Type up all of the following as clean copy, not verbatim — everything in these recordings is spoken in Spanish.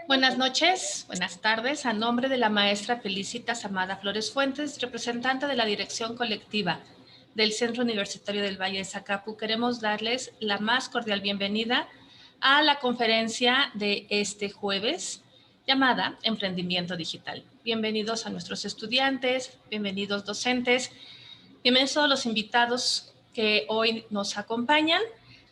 Buenas noches, buenas tardes. A nombre de la maestra Felicitas Amada Flores Fuentes, representante de la Dirección Colectiva del Centro Universitario del Valle de Zacapu, queremos darles la más cordial bienvenida a la conferencia de este jueves llamada Emprendimiento Digital. Bienvenidos a nuestros estudiantes, bienvenidos docentes, bienvenidos a todos los invitados que hoy nos acompañan.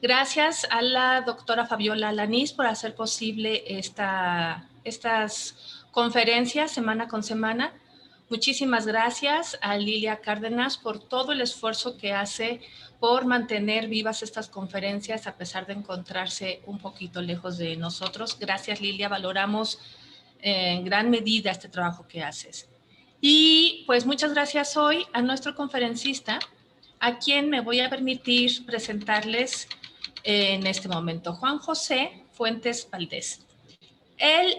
Gracias a la doctora Fabiola Alanís por hacer posible estas conferencias semana con semana. Muchísimas gracias a Lilia Cárdenas por todo el esfuerzo que hace por mantener vivas estas conferencias a pesar de encontrarse un poquito lejos de nosotros. Gracias, Lilia, valoramos en gran medida este trabajo que haces. Y pues muchas gracias hoy a nuestro conferencista, a quien me voy a permitir presentarles en este momento, Juan José Fuentes Valdés. Él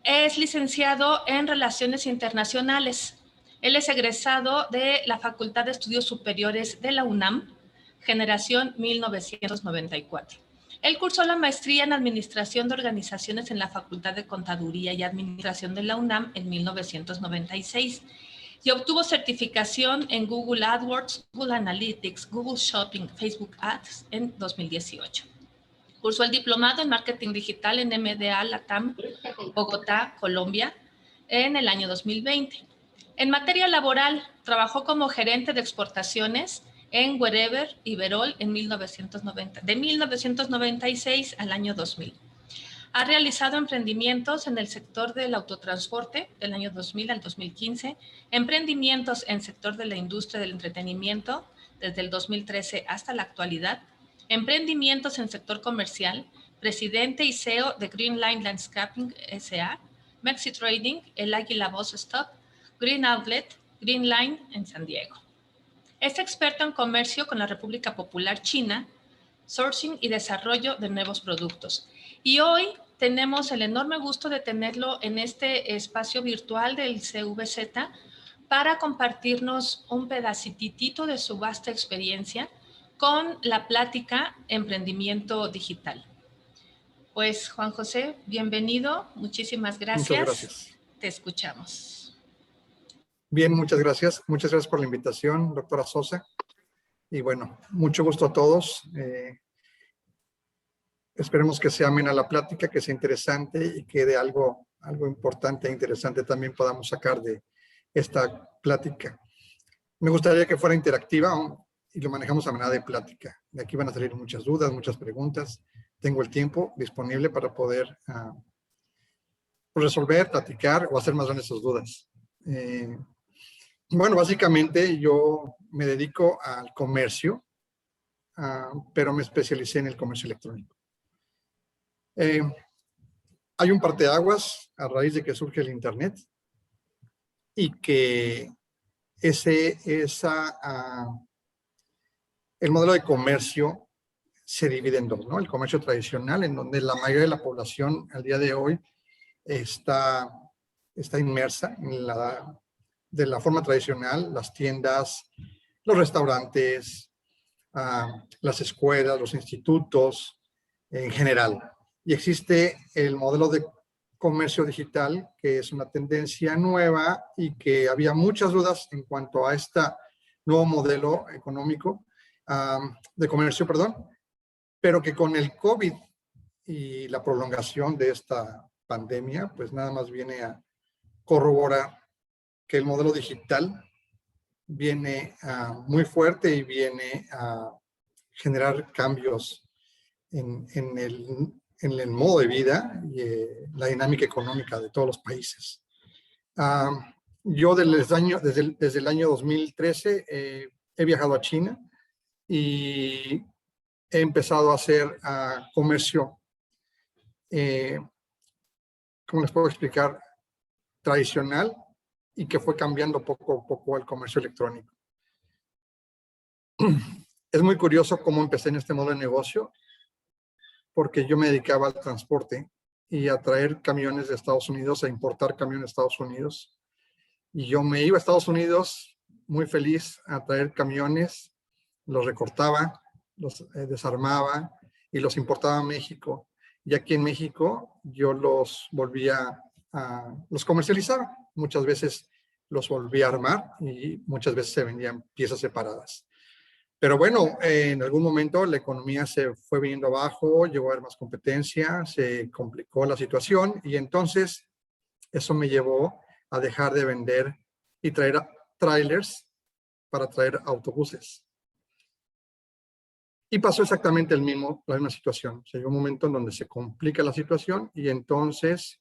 es licenciado en Relaciones Internacionales. Él es egresado de la Facultad de Estudios Superiores de la UNAM, generación 1994. Él cursó la maestría en Administración de Organizaciones en la Facultad de Contaduría y Administración de la UNAM en 1996 y obtuvo certificación en Google AdWords, Google Analytics, Google Shopping, Facebook Ads en 2018. Cursó el diplomado en Marketing Digital en MDA Latam, Bogotá, Colombia, en el año 2020. En materia laboral, trabajó como gerente de exportaciones en Wherever y Verol en de 1996 al año 2000. Ha realizado emprendimientos en el sector del autotransporte del año 2000 al 2015, emprendimientos en el sector de la industria del entretenimiento desde el 2013 hasta la actualidad, emprendimientos en el sector comercial, presidente y CEO de Green Line Landscaping S.A., Mexi Trading, El Águila Bus Stop, Green Outlet, Green Line en San Diego. Es experto en comercio con la República Popular China, sourcing y desarrollo de nuevos productos. Y hoy tenemos el enorme gusto de tenerlo en este espacio virtual del CVZ para compartirnos un pedacitito de su vasta experiencia con la plática Emprendimiento Digital. Pues Juan José, bienvenido, muchísimas gracias. Muchas gracias. Te escuchamos. Bien, muchas gracias. Muchas gracias por la invitación, doctora Sosa. Y bueno, mucho gusto a todos. Esperemos que sea amena la plática, que sea interesante y que de algo importante e interesante también podamos sacar de esta plática. Me gustaría que fuera interactiva y lo manejamos a manera de plática. De aquí van a salir muchas dudas, muchas preguntas. Tengo el tiempo disponible para poder resolver, platicar o hacer más grandes sus dudas. Bueno, básicamente yo me dedico al comercio, pero me especialicé en el comercio electrónico. Hay un parteaguas a raíz de que surge el Internet y que el modelo de comercio se divide en dos, ¿no? El comercio tradicional, en donde la mayoría de la población al día de hoy está inmersa de la forma tradicional, las tiendas, los restaurantes, las escuelas, los institutos en general. Y existe el modelo de comercio digital, que es una tendencia nueva y que había muchas dudas en cuanto a este nuevo modelo económico, de comercio, perdón, pero que con el COVID y la prolongación de esta pandemia, pues nada más viene a corroborar que el modelo digital viene muy fuerte y viene a generar cambios en el modo de vida y la dinámica económica de todos los países. Yo desde el año 2013 he viajado a China y he empezado a hacer comercio, ¿cómo les puedo explicar? Tradicional, y que fue cambiando poco a poco al comercio electrónico. Es muy curioso cómo empecé en este modo de negocio, porque yo me dedicaba al transporte y a traer camiones de Estados Unidos, a importar camiones de Estados Unidos. Y yo me iba a Estados Unidos muy feliz a traer camiones, los recortaba, los desarmaba y los importaba a México. Y aquí en México yo los volvía los comercializaba. Muchas veces los volví a armar y muchas veces se vendían piezas separadas. Pero bueno, en algún momento la economía se fue viniendo abajo, llegó a haber más competencia, se complicó la situación y entonces eso me llevó a dejar de vender y traer trailers para traer autobuses. Y pasó exactamente la misma situación. O sea, llegó un momento en donde se complica la situación y entonces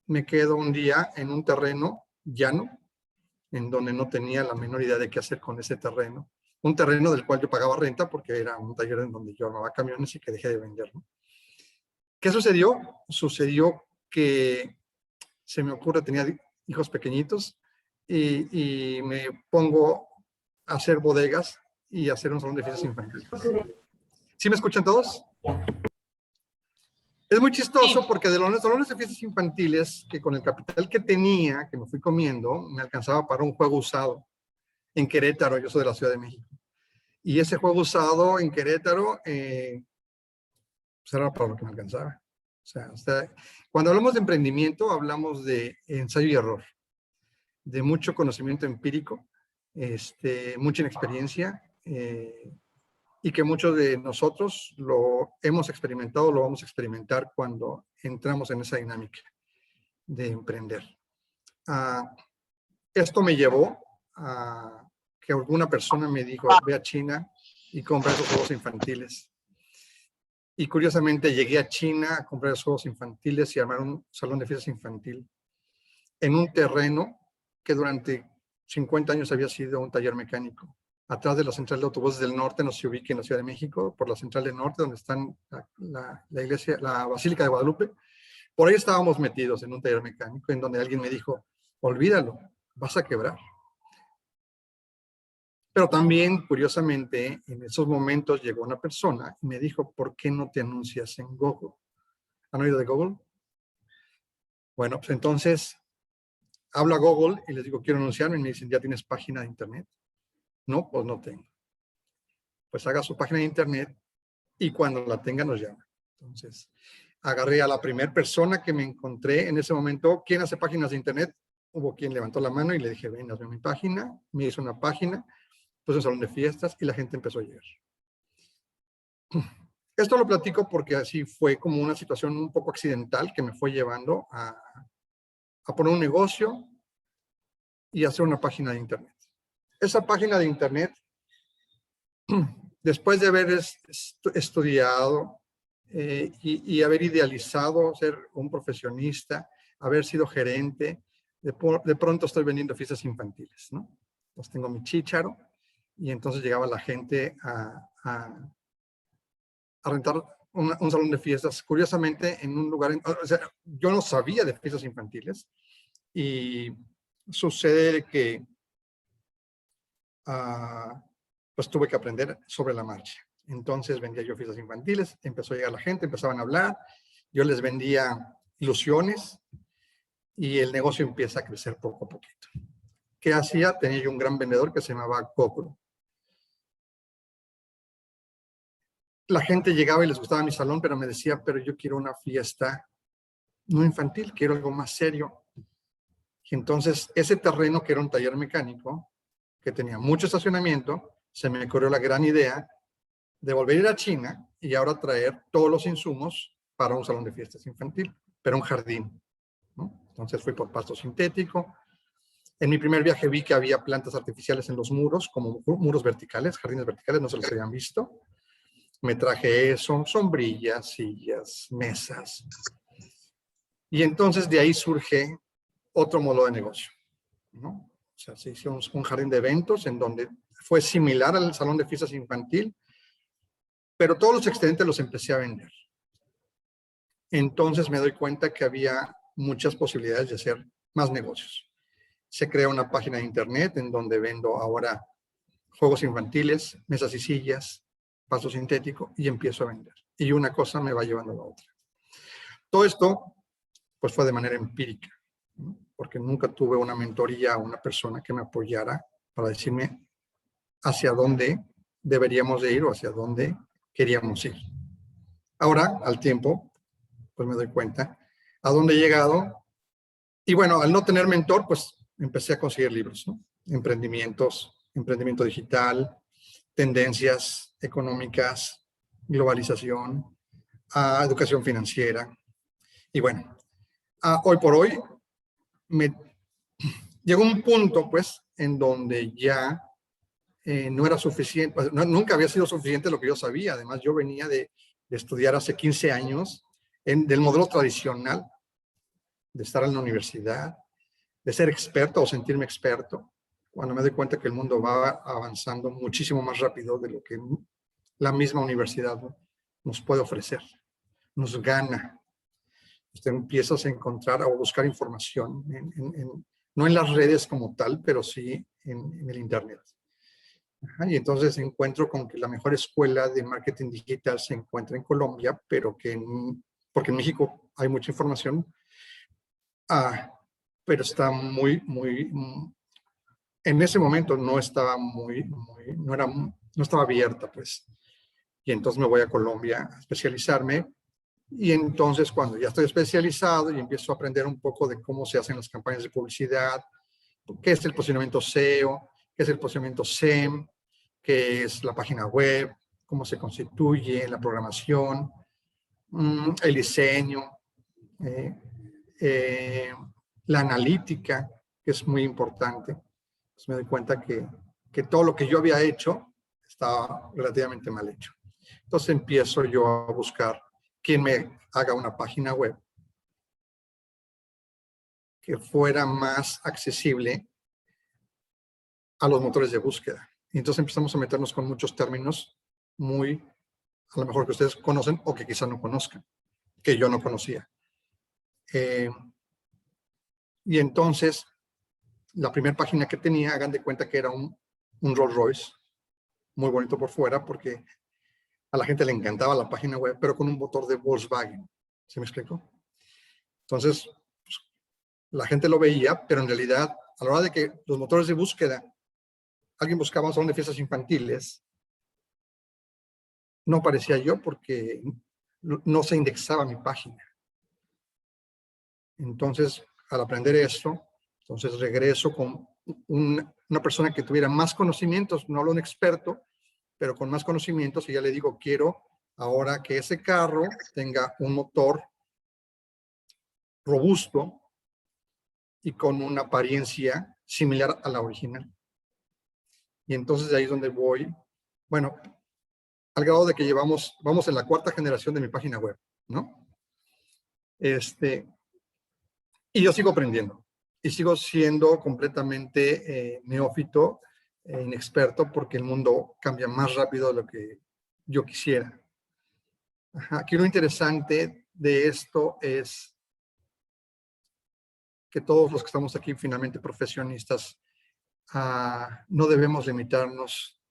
me quedo un día en un terreno llano, en donde no tenía la menor idea de qué hacer con ese terreno. Un terreno del cual yo pagaba renta porque era un taller en donde yo armaba camiones y que dejé de vender, ¿no? ¿Qué sucedió? Sucedió que se me ocurre, tenía hijos pequeñitos y me pongo a hacer bodegas y a hacer un salón de fiestas infantiles. ¿Sí me escuchan todos? Es muy chistoso porque de los salones de fiestas infantiles, que con el capital que tenía, que me fui comiendo, me alcanzaba para un juego usado en Querétaro. Yo soy de la Ciudad de México. Y ese juego usado en Querétaro, pues era para lo que me alcanzaba. O sea, cuando hablamos de emprendimiento, hablamos de ensayo y error, de mucho conocimiento empírico, mucha inexperiencia, y que muchos de nosotros lo hemos experimentado, lo vamos a experimentar cuando entramos en esa dinámica de emprender. Esto me llevó a que alguna persona me dijo, ve a China y compra esos juegos infantiles. Y curiosamente llegué a China a comprar esos juegos infantiles y armar un salón de fiestas infantil en un terreno que durante 50 años había sido un taller mecánico. Atrás de la central de autobuses del norte, no se ubique en la Ciudad de México, por la central del norte, donde están la iglesia, la Basílica de Guadalupe. Por ahí estábamos metidos en un taller mecánico, en donde alguien me dijo, olvídalo, vas a quebrar. Pero también, curiosamente, en esos momentos llegó una persona y me dijo, ¿por qué no te anuncias en Google? ¿Han oído de Google? Bueno, pues entonces hablo a Google y les digo, quiero anunciarme, y me dicen, ¿ya tienes página de internet? No, pues no tengo. Pues haga su página de internet y cuando la tenga nos llama. Entonces, agarré a la primera persona que me encontré en ese momento. ¿Quién hace páginas de internet? Hubo quien levantó la mano y le dije, ven, hazme mi página. Me hizo una página, puse un salón de fiestas y la gente empezó a llegar. Esto lo platico porque así fue como una situación un poco accidental que me fue llevando a poner un negocio y hacer una página de internet. Esa página de internet, después de haber estudiado y haber idealizado ser un profesionista, haber sido gerente, de pronto estoy vendiendo fiestas infantiles, ¿no? Pues tengo mi chícharo y entonces llegaba la gente a rentar un salón de fiestas, curiosamente en un lugar, o sea, yo no sabía de fiestas infantiles y sucede que pues tuve que aprender sobre la marcha. Entonces vendía yo fiestas infantiles, empezó a llegar la gente, empezaban a hablar, yo les vendía ilusiones y el negocio empieza a crecer poco a poquito. ¿Qué hacía? Tenía yo un gran vendedor que se llamaba Cocro. La gente llegaba y les gustaba mi salón, pero me decía, pero yo quiero una fiesta no infantil, quiero algo más serio. Y entonces ese terreno, que era un taller mecánico, que tenía mucho estacionamiento, se me ocurrió la gran idea de volver a ir a China y ahora traer todos los insumos para un salón de fiestas infantil, pero un jardín, ¿no? Entonces fui por pasto sintético. En mi primer viaje vi que había plantas artificiales en los muros, como muros verticales, jardines verticales, no se los habían visto. Me traje eso, sombrillas, sillas, mesas. Y entonces de ahí surge otro modelo de negocio, ¿no? O sea, se hizo un jardín de eventos en donde fue similar al salón de fiestas infantil, pero todos los excedentes los empecé a vender. Entonces me doy cuenta que había muchas posibilidades de hacer más negocios. Se crea una página de internet en donde vendo ahora juegos infantiles, mesas y sillas, pasto sintético, y empiezo a vender. Y una cosa me va llevando a la otra. Todo esto, pues fue de manera empírica, ¿no? Porque nunca tuve una mentoría o una persona que me apoyara para decirme hacia dónde deberíamos de ir o hacia dónde queríamos ir. Ahora, al tiempo, pues me doy cuenta a dónde he llegado. Y bueno, al no tener mentor, pues empecé a conseguir libros, ¿no? Emprendimientos, emprendimiento digital, tendencias económicas, globalización, educación financiera. Y bueno, hoy por hoy me llegó un punto, pues, en donde ya no era suficiente, pues, nunca había sido suficiente lo que yo sabía. Además, yo venía de estudiar hace 15 años del modelo tradicional, de estar en la universidad, de ser experto o sentirme experto, cuando me doy cuenta que el mundo va avanzando muchísimo más rápido de lo que la misma universidad nos puede ofrecer, nos gana. Usted empieza a encontrar o buscar información, no en las redes como tal, pero sí en el Internet. Ajá, y entonces encuentro con que la mejor escuela de marketing digital se encuentra en Colombia, pero porque en México hay mucha información, pero está en ese momento no estaba no estaba abierta, pues. Y entonces me voy a Colombia a especializarme. Y entonces cuando ya estoy especializado y empiezo a aprender un poco de cómo se hacen las campañas de publicidad, qué es el posicionamiento SEO, qué es el posicionamiento SEM, qué es la página web, cómo se constituye la programación, el diseño, la analítica, que es muy importante. Pues me doy cuenta que todo lo que yo había hecho estaba relativamente mal hecho. Entonces empiezo yo a buscar quién me haga una página web que fuera más accesible a los motores de búsqueda. Y entonces empezamos a meternos con muchos términos a lo mejor que ustedes conocen o que quizá no conozcan, que yo no conocía. Y entonces, la primera página que tenía, hagan de cuenta que era un Rolls Royce, muy bonito por fuera, porque a la gente le encantaba la página web, pero con un motor de Volkswagen. ¿Sí me explico? Entonces, pues, la gente lo veía, pero en realidad, a la hora de que los motores de búsqueda, alguien buscaba un salón de fiestas infantiles, no aparecía yo porque no se indexaba mi página. Entonces, al aprender esto, entonces regreso con una persona que tuviera más conocimientos, no hablo un experto, pero con más conocimientos, y ya le digo, quiero ahora que ese carro tenga un motor robusto y con una apariencia similar a la original. Y entonces de ahí es donde voy, bueno, al grado de que vamos en la 4ª generación de mi página web, ¿no? Y yo sigo aprendiendo y sigo siendo completamente neófito, inexperto, porque el mundo cambia más rápido de lo que yo quisiera. Ajá. Aquí lo interesante de esto es que todos los que estamos aquí finalmente profesionistas no debemos limitarnos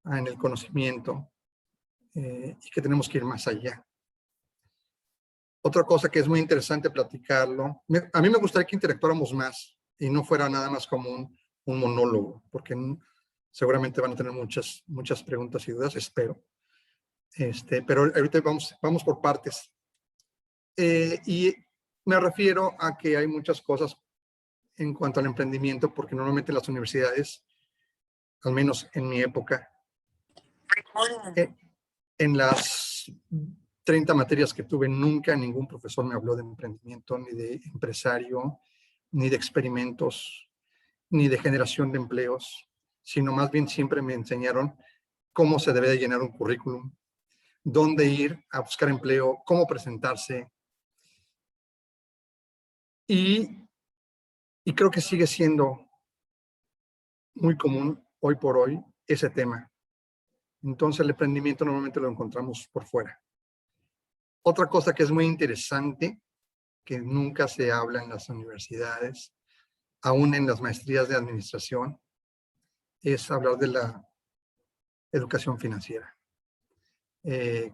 en el conocimiento y que tenemos que ir más allá. Otra cosa que es muy interesante platicarlo, a mí me gustaría que interactuáramos más y no fuera nada más como un monólogo, porque seguramente van a tener muchas preguntas y dudas, espero. Pero ahorita vamos por partes. Y me refiero a que hay muchas cosas en cuanto al emprendimiento, porque normalmente las universidades, al menos en mi época, en las 30 materias que tuve, nunca ningún profesor me habló de emprendimiento, ni de empresario, ni de experimentos, ni de generación de empleos, sino más bien siempre me enseñaron cómo se debe de llenar un currículum, dónde ir a buscar empleo, cómo presentarse. Y creo que sigue siendo muy común hoy por hoy ese tema. Entonces el emprendimiento normalmente lo encontramos por fuera. Otra cosa que es muy interesante, que nunca se habla en las universidades, aún en las maestrías de administración, es hablar de la educación financiera.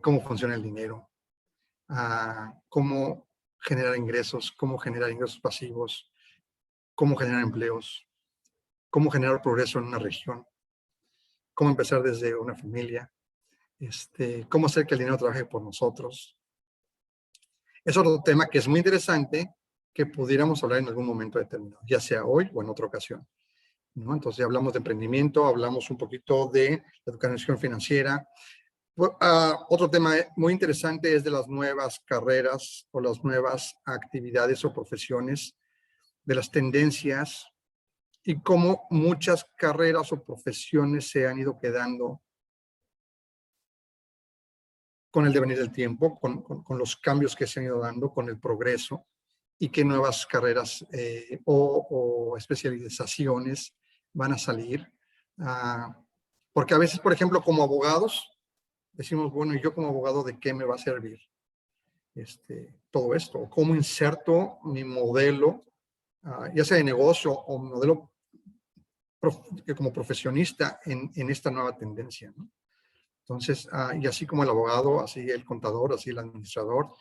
Cómo funciona el dinero, cómo generar ingresos pasivos, cómo generar empleos, cómo generar progreso en una región, cómo empezar desde una familia, cómo hacer que el dinero trabaje por nosotros. Es otro tema que es muy interesante que pudiéramos hablar en algún momento determinado, ya sea hoy o en otra ocasión, ¿no? Entonces ya hablamos de emprendimiento, hablamos un poquito de educación financiera. Otro tema muy interesante es de las nuevas carreras o las nuevas actividades o profesiones, de las tendencias y cómo muchas carreras o profesiones se han ido quedando con el devenir del tiempo, con los cambios que se han ido dando, con el progreso, y qué nuevas carreras o especializaciones van a salir. Porque a veces, por ejemplo, como abogados, decimos, bueno, ¿y yo como abogado de qué me va a servir todo esto? ¿Cómo inserto mi modelo, ya sea de negocio o modelo como profesionista en esta nueva tendencia, ¿no? Entonces, y así como el abogado, así el contador, así el administrador,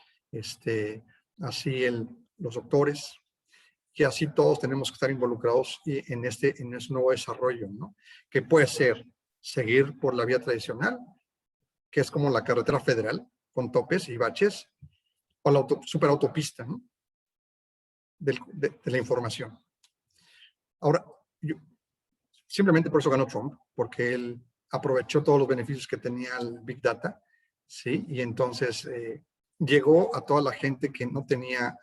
así los doctores, y así todos tenemos que estar involucrados en este nuevo desarrollo, ¿no? Que puede ser seguir por la vía tradicional, que es como la carretera federal, con topes y baches, o la superautopista, ¿no? de la información. Ahora, simplemente por eso ganó Trump, porque él aprovechó todos los beneficios que tenía el Big Data, ¿sí? Y entonces llegó a toda la gente que no tenía,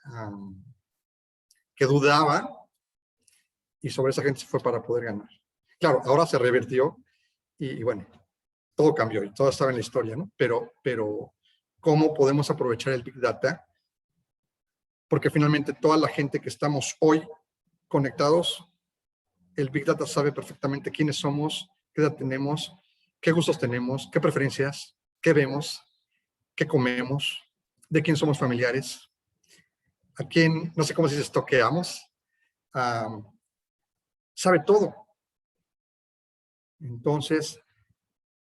que dudaba, y sobre esa gente se fue para poder ganar. Claro, ahora se revirtió y bueno, todo cambió y todo estaba en la historia, ¿no? Pero ¿cómo podemos aprovechar el Big Data? Porque finalmente toda la gente que estamos hoy conectados, el Big Data sabe perfectamente quiénes somos, qué edad tenemos, qué gustos tenemos, qué preferencias, qué vemos, qué comemos, de quién somos familiares, a quién, no sé cómo se dice, estoqueamos, sabe todo. Entonces,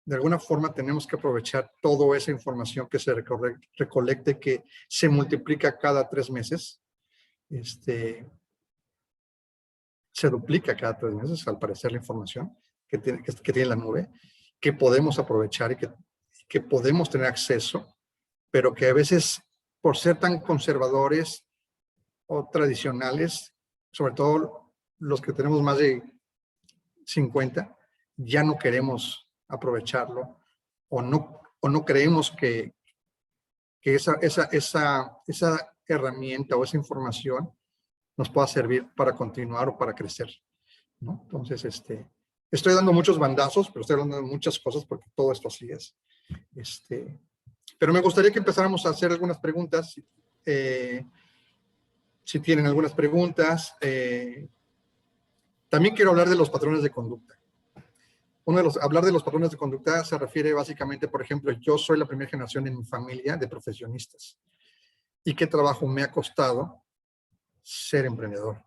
de alguna forma tenemos que aprovechar toda esa información que se recolecte, que se multiplica cada 3 meses, se duplica cada 3 meses, al parecer, la información que tiene la nube, que podemos aprovechar y que podemos tener acceso, pero que a veces, por ser tan conservadores o tradicionales, sobre todo los que tenemos más de 50, ya no queremos aprovecharlo o no creemos que esa herramienta o esa información nos pueda servir para continuar o para crecer, ¿no? Entonces, estoy dando muchos bandazos, pero estoy hablando de muchas cosas porque todo esto así es. Pero me gustaría que empezáramos a hacer algunas preguntas. Si tienen algunas preguntas. También quiero hablar de los patrones de conducta. Hablar de los patrones de conducta se refiere básicamente, por ejemplo, yo soy la primera generación en mi familia de profesionistas. ¿Y qué trabajo me ha costado ser emprendedor?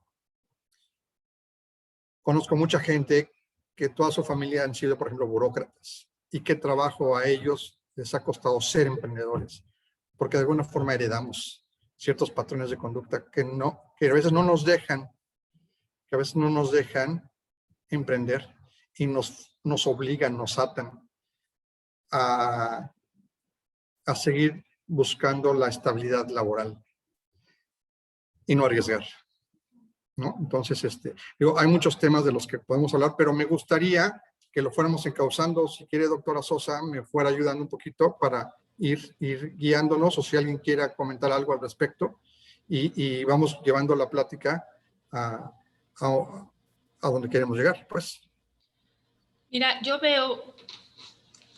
Conozco mucha gente que toda su familia han sido, por ejemplo, burócratas. ¿Y qué trabajo a ellos les ha costado ser emprendedores? Porque de alguna forma heredamos ciertos patrones de conducta que a veces no nos dejan, emprender y nos obligan, nos atan a seguir buscando la estabilidad laboral y no arriesgar, ¿no? Entonces, hay muchos temas de los que podemos hablar, pero me gustaría que lo fuéramos encauzando. Si quiere, doctora Sosa, me fuera ayudando un poquito para ir guiándonos, o si alguien quiera comentar algo al respecto, y vamos llevando la plática a donde queremos llegar, pues. Mira, yo veo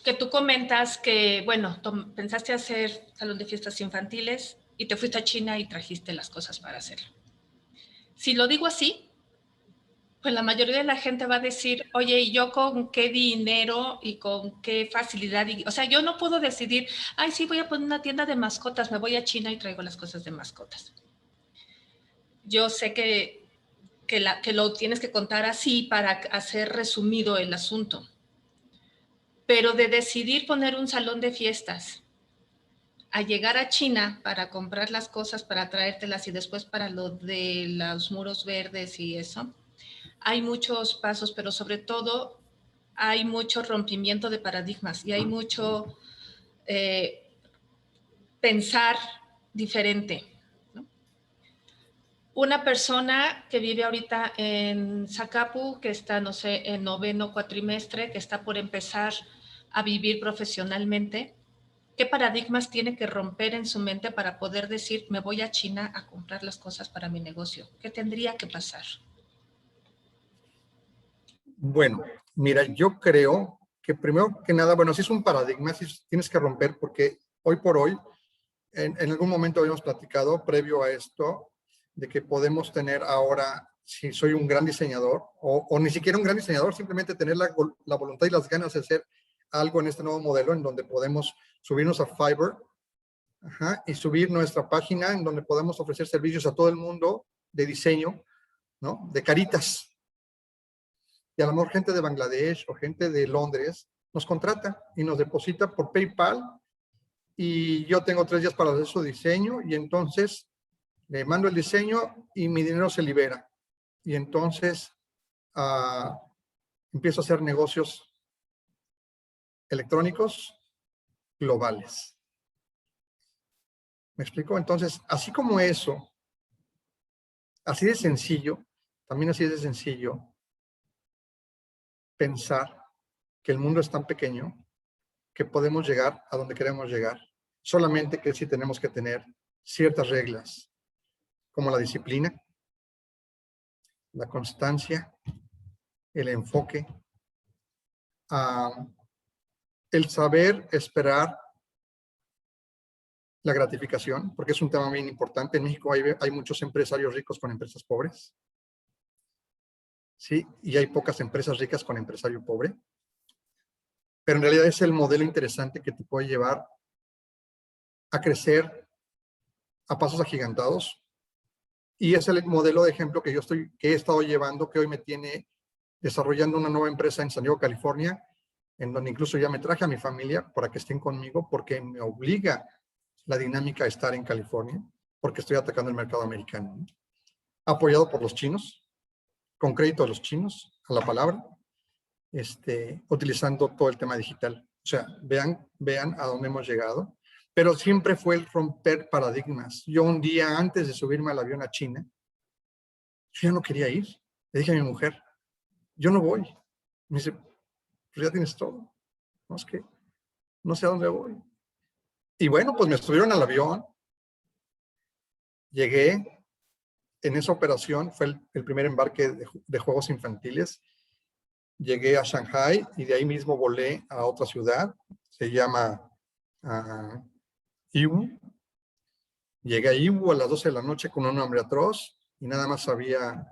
que tú comentas que, bueno, pensaste hacer salón de fiestas infantiles y te fuiste a China y trajiste las cosas para hacerlo. Si lo digo así, pues la mayoría de la gente va a decir, oye, ¿y yo con qué dinero y con qué facilidad? O sea, yo no puedo decidir, ay, sí, voy a poner una tienda de mascotas, me voy a China y traigo las cosas de mascotas. Yo sé que lo tienes que contar así para hacer resumido el asunto. Pero de decidir poner un salón de fiestas, a llegar a China para comprar las cosas, para traértelas y después para lo de los muros verdes y eso, hay muchos pasos, pero sobre todo hay mucho rompimiento de paradigmas y hay mucho pensar diferente, ¿no? Una persona que vive ahorita en Zacapu, que está, no sé, en 9º cuatrimestre, que está por empezar a vivir profesionalmente, ¿qué paradigmas tiene que romper en su mente para poder decir, me voy a China a comprar las cosas para mi negocio? ¿Qué tendría que pasar? Bueno, mira, yo creo que primero que nada, bueno, sí es un paradigma, sí tienes que romper, porque hoy por hoy, en algún momento habíamos platicado previo a esto, de que podemos tener ahora, si soy un gran diseñador, o ni siquiera un gran diseñador, simplemente tener la voluntad y las ganas de hacer algo en este nuevo modelo, en donde podemos subirnos a Fiverr, y subir nuestra página, en donde podemos ofrecer servicios a todo el mundo de diseño, ¿no? De caritas. Y a lo mejor gente de Bangladesh o gente de Londres nos contrata y nos deposita por PayPal, y yo tengo 3 días para hacer su diseño, y entonces le mando el diseño y mi dinero se libera. Y entonces empiezo a hacer negocios electrónicos globales. ¿Me explico? Entonces, así como eso, así de sencillo, también así de sencillo pensar que el mundo es tan pequeño que podemos llegar a donde queremos llegar. Solamente que sí tenemos que tener ciertas reglas, como la disciplina, la constancia, el enfoque, el saber esperar la gratificación, porque es un tema bien importante. En México hay muchos empresarios ricos con empresas pobres, ¿sí? Y hay pocas empresas ricas con empresario pobre. Pero en realidad es el modelo interesante que te puede llevar a crecer a pasos agigantados. Y es el modelo de ejemplo que he estado llevando, que hoy me tiene desarrollando una nueva empresa en San Diego, California, en donde incluso ya me traje a mi familia para que estén conmigo, porque me obliga la dinámica a estar en California, porque estoy atacando el mercado americano, ¿no? Apoyado por los chinos, con crédito de los chinos, a la palabra, utilizando todo el tema digital. O sea, vean a dónde hemos llegado. Pero siempre fue el romper paradigmas. Yo un día antes de subirme al avión a China, yo ya no quería ir. Le dije a mi mujer, yo no voy. Me dice, pues ya tienes todo. No, es que no sé a dónde voy. Y bueno, pues me subieron al avión. Llegué. En esa operación fue el primer embarque de juegos infantiles. Llegué a Shanghai y de ahí mismo volé a otra ciudad. Se llama Yiwu. Llegué a Yiwu a las 12 de la noche con un hambre atroz y nada más sabía,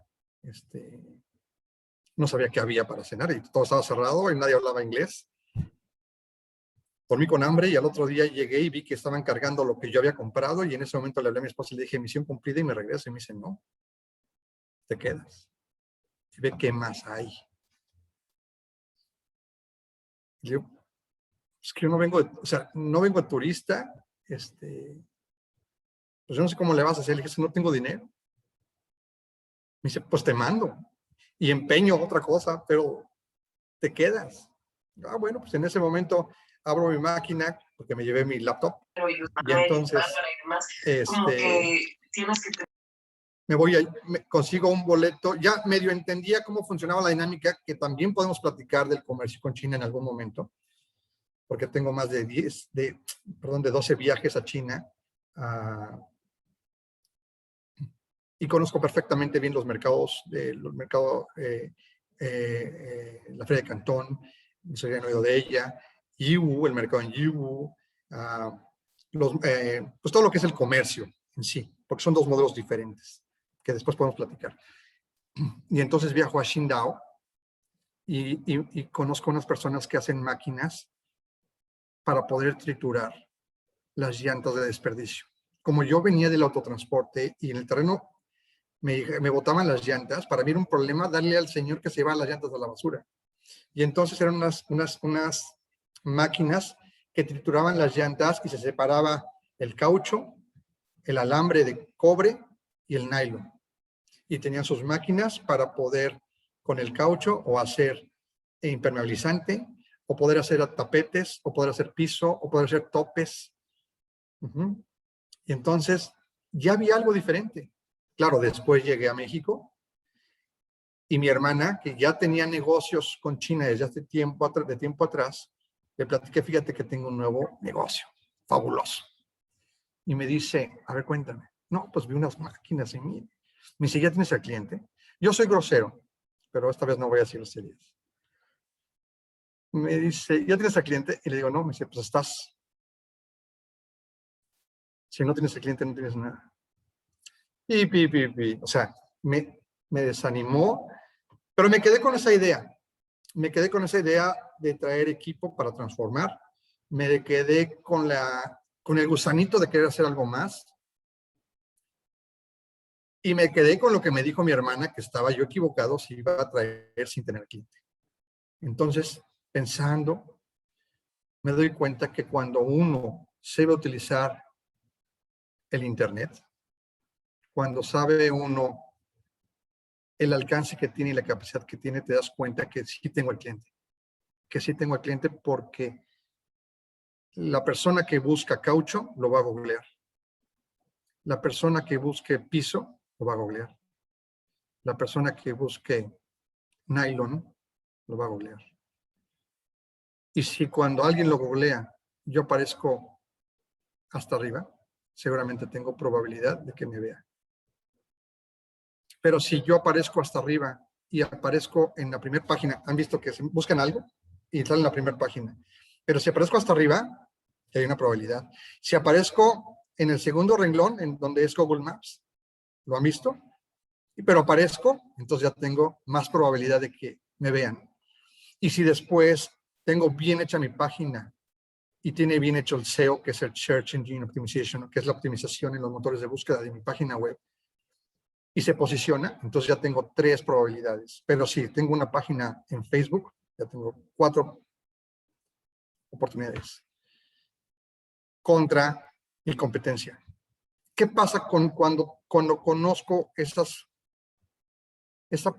no sabía qué había para cenar y todo estaba cerrado y nadie hablaba inglés. Dormí con hambre y al otro día llegué y vi que estaban cargando lo que yo había comprado, y en ese momento le hablé a mi esposa y le dije, misión cumplida, y me regreso. Y me dice, no, te quedas y ve qué más hay. Y yo, es que yo no vengo, no vengo de turista, pues yo no sé cómo le vas a hacer. Le dije, no tengo dinero. Me dice, pues te mando y empeño otra cosa, pero te quedas. Bueno, pues en ese momento abro mi máquina porque me llevé mi laptop y entonces consigo un boleto. Ya medio entendía cómo funcionaba la dinámica, que también podemos platicar del comercio con China en algún momento, porque tengo más de 12 viajes a China, y conozco perfectamente bien los mercados, la Feria de Cantón, se habían oído de ella, Yiwu, el mercado en Yiwu, pues todo lo que es el comercio en sí, porque son dos modelos diferentes que después podemos platicar. Y entonces viajo a Qingdao y conozco unas personas que hacen máquinas para poder triturar las llantas de desperdicio. Como yo venía del autotransporte y en el terreno me botaban las llantas, para mí era un problema darle al señor que se llevaba las llantas a la basura. Y entonces eran unas máquinas que trituraban las llantas y se separaba el caucho, el alambre de cobre y el nylon. Y tenían sus máquinas para poder, con el caucho, o hacer impermeabilizante, o poder hacer tapetes, o poder hacer piso, o poder hacer topes. Y entonces ya había algo diferente. Claro, después llegué a México y mi hermana, que ya tenía negocios con China desde hace tiempo atrás, le platiqué, fíjate que tengo un nuevo negocio, fabuloso. Y me dice, a ver, cuéntame. No, pues vi unas máquinas y me dice, ¿ya tienes al cliente? Yo soy grosero, pero esta vez no voy a decir groserías. Me dice, ¿ya tienes al cliente? Y le digo, no. Me dice, pues estás. Si no tienes al cliente, no tienes nada. O sea, me desanimó, pero me quedé con esa idea. Me quedé con esa idea de traer equipo para transformar. Me quedé con el gusanito de querer hacer algo más. Y me quedé con lo que me dijo mi hermana, que estaba yo equivocado si iba a traer sin tener cliente. Entonces, pensando, me doy cuenta que cuando uno sabe utilizar el Internet, cuando sabe uno el alcance que tiene y la capacidad que tiene, te das cuenta que sí tengo al cliente. Que sí tengo al cliente porque la persona que busca caucho lo va a googlear. La persona que busque piso lo va a googlear. La persona que busque nylon lo va a googlear. Y si cuando alguien lo googlea yo aparezco hasta arriba, seguramente tengo probabilidad de que me vea. Pero si yo aparezco hasta arriba y aparezco en la primera página, han visto que buscan algo y sale en la primera página. Pero si aparezco hasta arriba, hay una probabilidad. Si aparezco en el segundo renglón, en donde es Google Maps, ¿lo han visto? Pero aparezco, entonces ya tengo más probabilidad de que me vean. Y si después tengo bien hecha mi página y tiene bien hecho el SEO, que es el Search Engine Optimization, que es la optimización en los motores de búsqueda de mi página web, y se posiciona, entonces ya tengo 3 probabilidades. Pero si tengo una página en Facebook, ya tengo 4 oportunidades contra mi competencia. ¿Qué pasa cuando conozco esa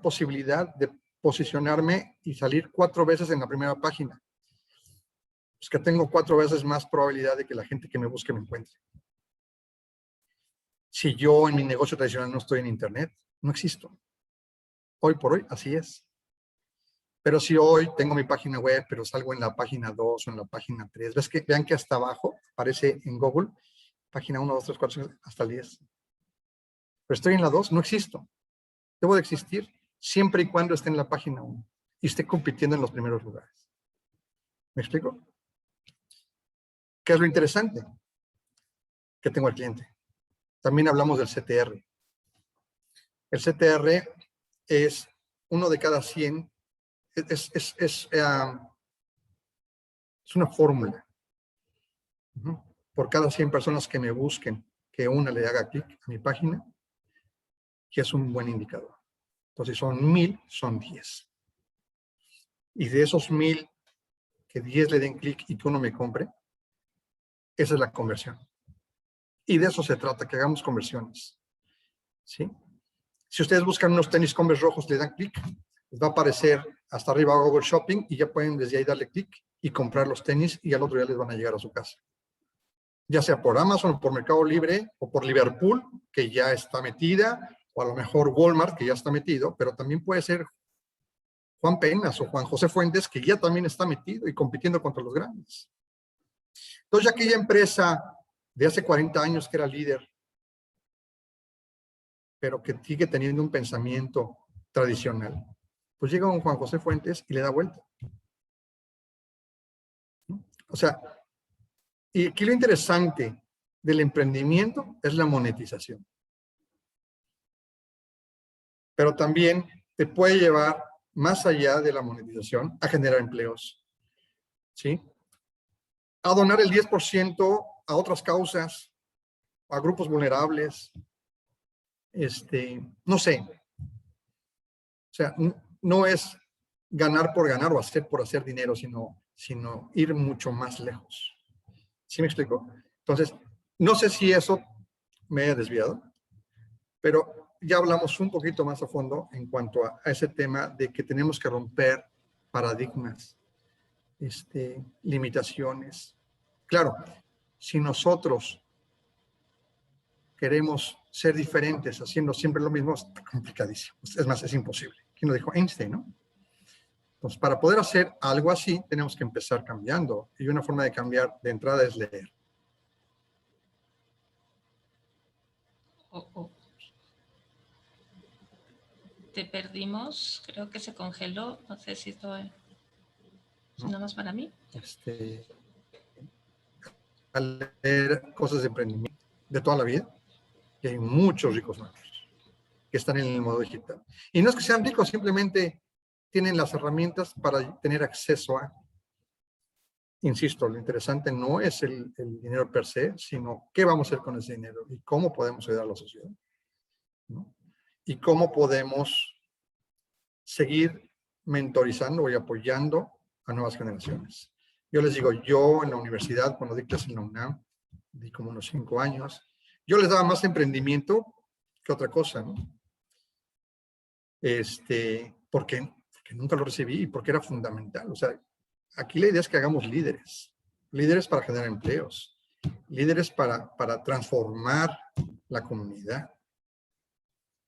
posibilidad de posicionarme y salir 4 veces en la primera página? Pues que tengo 4 veces más probabilidad de que la gente que me busque me encuentre. Si yo en mi negocio tradicional no estoy en Internet, no existo. Hoy por hoy, así es. Pero si hoy tengo mi página web, pero salgo en la página 2 o en la página 3, vean que hasta abajo aparece en Google, página 1, 2, 3, 4, 5, hasta el 10. Pero estoy en la 2, no existo. Debo de existir siempre y cuando esté en la página 1 y esté compitiendo en los primeros lugares. ¿Me explico? ¿Qué es lo interesante? Que tengo al cliente. También hablamos del CTR. El CTR es uno de cada 100. Es una fórmula. Por cada 100 personas que me busquen, que una le haga clic a mi página, que es un buen indicador. Entonces, son 1000, son 10. Y de esos 1000, que 10 le den clic y que uno me compre, esa es la conversión. Y de eso se trata, que hagamos conversiones. ¿Sí? Si ustedes buscan unos tenis Converse rojos, le dan clic, les va a aparecer hasta arriba Google Shopping y ya pueden desde ahí darle clic y comprar los tenis y al otro día les van a llegar a su casa. Ya sea por Amazon o por Mercado Libre o por Liverpool, que ya está metida, o a lo mejor Walmart, que ya está metido, pero también puede ser Juan Penas o Juan José Fuentes, que ya también está metido y compitiendo contra los grandes. Entonces, aquella empresa de hace 40 años que era líder, pero que sigue teniendo un pensamiento tradicional, pues llega un Juan José Fuentes y le da vuelta. O sea, y aquí lo interesante del emprendimiento es la monetización. Pero también te puede llevar más allá de la monetización a generar empleos. ¿Sí? A donar el 10% a otras causas, a grupos vulnerables. No sé. O sea, no es ganar por ganar o hacer por hacer dinero, sino ir mucho más lejos. ¿Sí me explico? Entonces, no sé si eso me haya desviado, pero ya hablamos un poquito más a fondo en cuanto a ese tema de que tenemos que romper paradigmas, limitaciones. Claro, si nosotros queremos ser diferentes haciendo siempre lo mismo, está complicadísimo. Es más, es imposible. ¿Quién lo dijo? Einstein, ¿no? Entonces, para poder hacer algo así, tenemos que empezar cambiando. Y una forma de cambiar de entrada es leer. Te perdimos, creo que se congeló. No sé si esto es nada más para mí. Al leer cosas de emprendimiento de toda la vida, y hay muchos ricos nuevos que están en el modo digital. Y no es que sean ricos, simplemente tienen las herramientas para tener acceso a. Insisto, lo interesante no es el dinero per se, sino qué vamos a hacer con ese dinero y cómo podemos ayudar a la sociedad, ¿no? Y cómo podemos seguir mentorizando y apoyando a nuevas generaciones. Yo les digo, yo en la universidad, cuando di clases en la UNAM, di como unos 5 años, yo les daba más emprendimiento que otra cosa, ¿no? Porque nunca lo recibí y porque era fundamental. O sea, aquí la idea es que hagamos líderes para generar empleos, líderes para transformar la comunidad,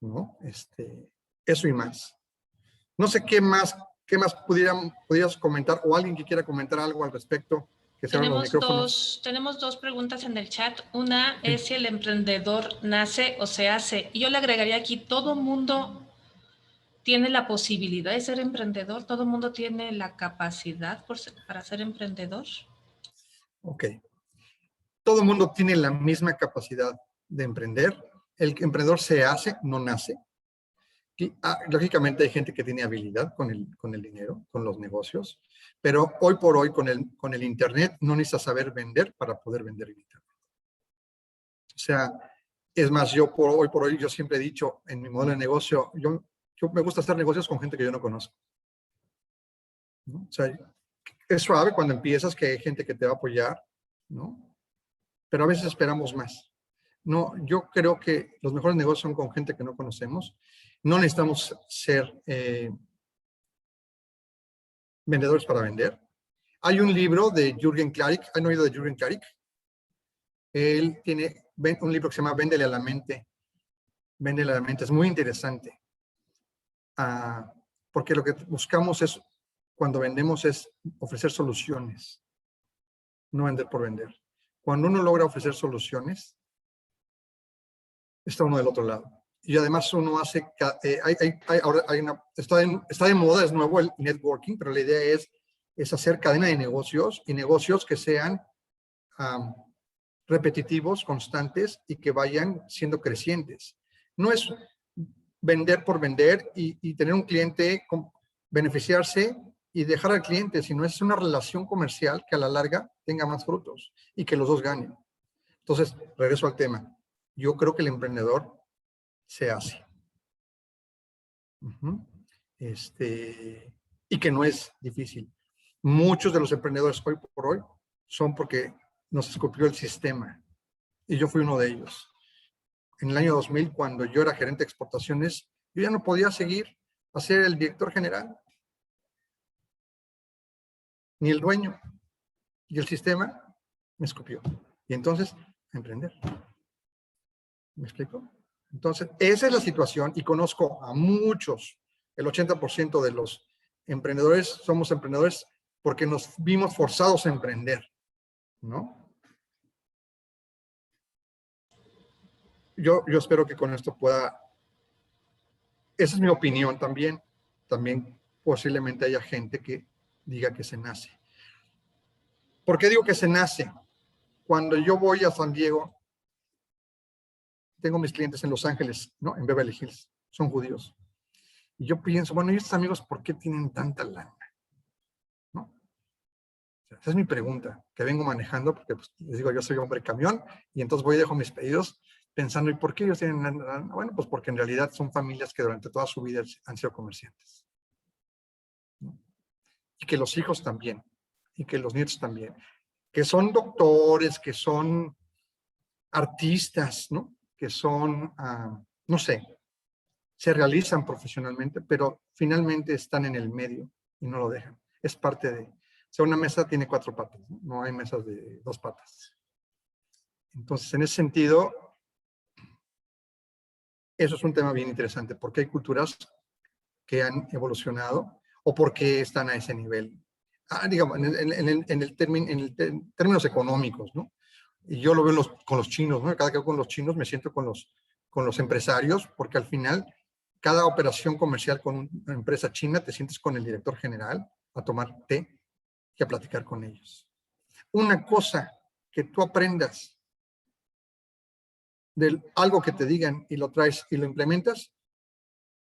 ¿no? Eso y más. No sé qué más pudieras comentar o alguien que quiera comentar algo al respecto. Que se abran los micrófonos. Tenemos dos preguntas en el chat. Una es si el emprendedor nace o se hace. Y yo le agregaría aquí, todo mundo tiene la posibilidad de ser emprendedor, todo mundo tiene la capacidad para ser emprendedor. Ok. Todo el mundo tiene la misma capacidad de emprender. El emprendedor se hace, no nace. Y, lógicamente hay gente que tiene habilidad con el dinero, con los negocios, pero hoy por hoy con el Internet no necesitas saber vender para poder vender en Internet. O sea, es más, hoy por hoy yo siempre he dicho en mi modelo de negocio, yo me gusta hacer negocios con gente que yo no conozco, ¿no? O sea, es suave cuando empiezas que hay gente que te va a apoyar, ¿no? Pero a veces esperamos más. No, yo creo que los mejores negocios son con gente que no conocemos. No necesitamos ser vendedores para vender. Hay un libro de Jürgen Klarik. ¿Han oído de Jürgen Klarik? Él tiene un libro que se llama Véndele a la mente. Véndele a la mente. Es muy interesante. Porque lo que buscamos es, cuando vendemos, es ofrecer soluciones. No vender por vender. Cuando uno logra ofrecer soluciones, está uno del otro lado. Y además uno hace, ahora está de moda, es nuevo el networking, pero la idea es hacer cadena de negocios y negocios que sean repetitivos, constantes y que vayan siendo crecientes. No es vender por vender y tener un cliente, beneficiarse y dejar al cliente, sino es una relación comercial que a la larga tenga más frutos y que los dos ganen. Entonces, regreso al tema. Yo creo que el emprendedor se hace. Y que no es difícil. Muchos de los emprendedores hoy por hoy son porque nos escupió el sistema. Y yo fui uno de ellos. En el año 2000, cuando yo era gerente de exportaciones, yo ya no podía seguir a ser el director general, ni el dueño. Y el sistema me escupió. Y entonces, a emprender. ¿Me explico? Entonces, esa es la situación y conozco a muchos, el 80% de los emprendedores, somos emprendedores porque nos vimos forzados a emprender, ¿no? Yo espero que con esto pueda, esa es mi opinión también posiblemente haya gente que diga que se nace. ¿Por qué digo que se nace? Cuando yo voy a San Diego, tengo mis clientes en Los Ángeles, ¿no? En Beverly Hills, son judíos. Y yo pienso, bueno, ¿y estos amigos por qué tienen tanta lana? ¿No? O sea, esa es mi pregunta, que vengo manejando, porque pues, les digo, yo soy hombre camión, y entonces voy y dejo mis pedidos pensando, ¿y por qué ellos tienen lana? Bueno, pues porque en realidad son familias que durante toda su vida han sido comerciantes, ¿no? Y que los hijos también, y que los nietos también, que son doctores, que son artistas, ¿no? Que son, no sé, se realizan profesionalmente, pero finalmente están en el medio y no lo dejan. Es parte de... O sea, una mesa tiene 4 patas, ¿no? No hay mesas de 2 patas. Entonces, en ese sentido, Eso es un tema bien interesante, porque hay culturas que han evolucionado o porque están a ese nivel. Digamos, en términos económicos, ¿no? Y yo lo veo con los chinos, ¿no? Cada que con los chinos me siento con los empresarios, porque al final, cada operación comercial con una empresa china, te sientes con el director general a tomar té y a platicar con ellos. Una cosa que tú aprendas de algo que te digan y lo traes y lo implementas,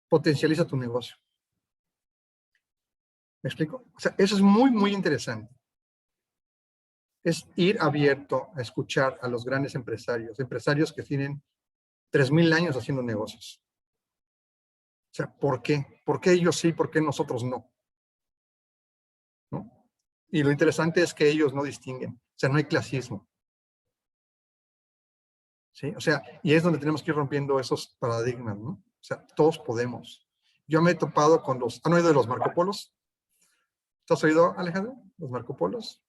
potencializa tu negocio. ¿Me explico? O sea, eso es muy, muy interesante. Es ir abierto a escuchar a los grandes empresarios que tienen 3,000 años haciendo negocios. O sea, ¿por qué? ¿Por qué ellos sí, por qué nosotros no? ¿No? Y lo interesante es que ellos no distinguen. O sea, no hay clasismo. ¿Sí? O sea, y es donde tenemos que ir rompiendo esos paradigmas, ¿no? O sea, todos podemos. Yo me he topado con ¿han oído de los Marco Polos? ¿Te has oído, Alejandro? Los Marco Polos.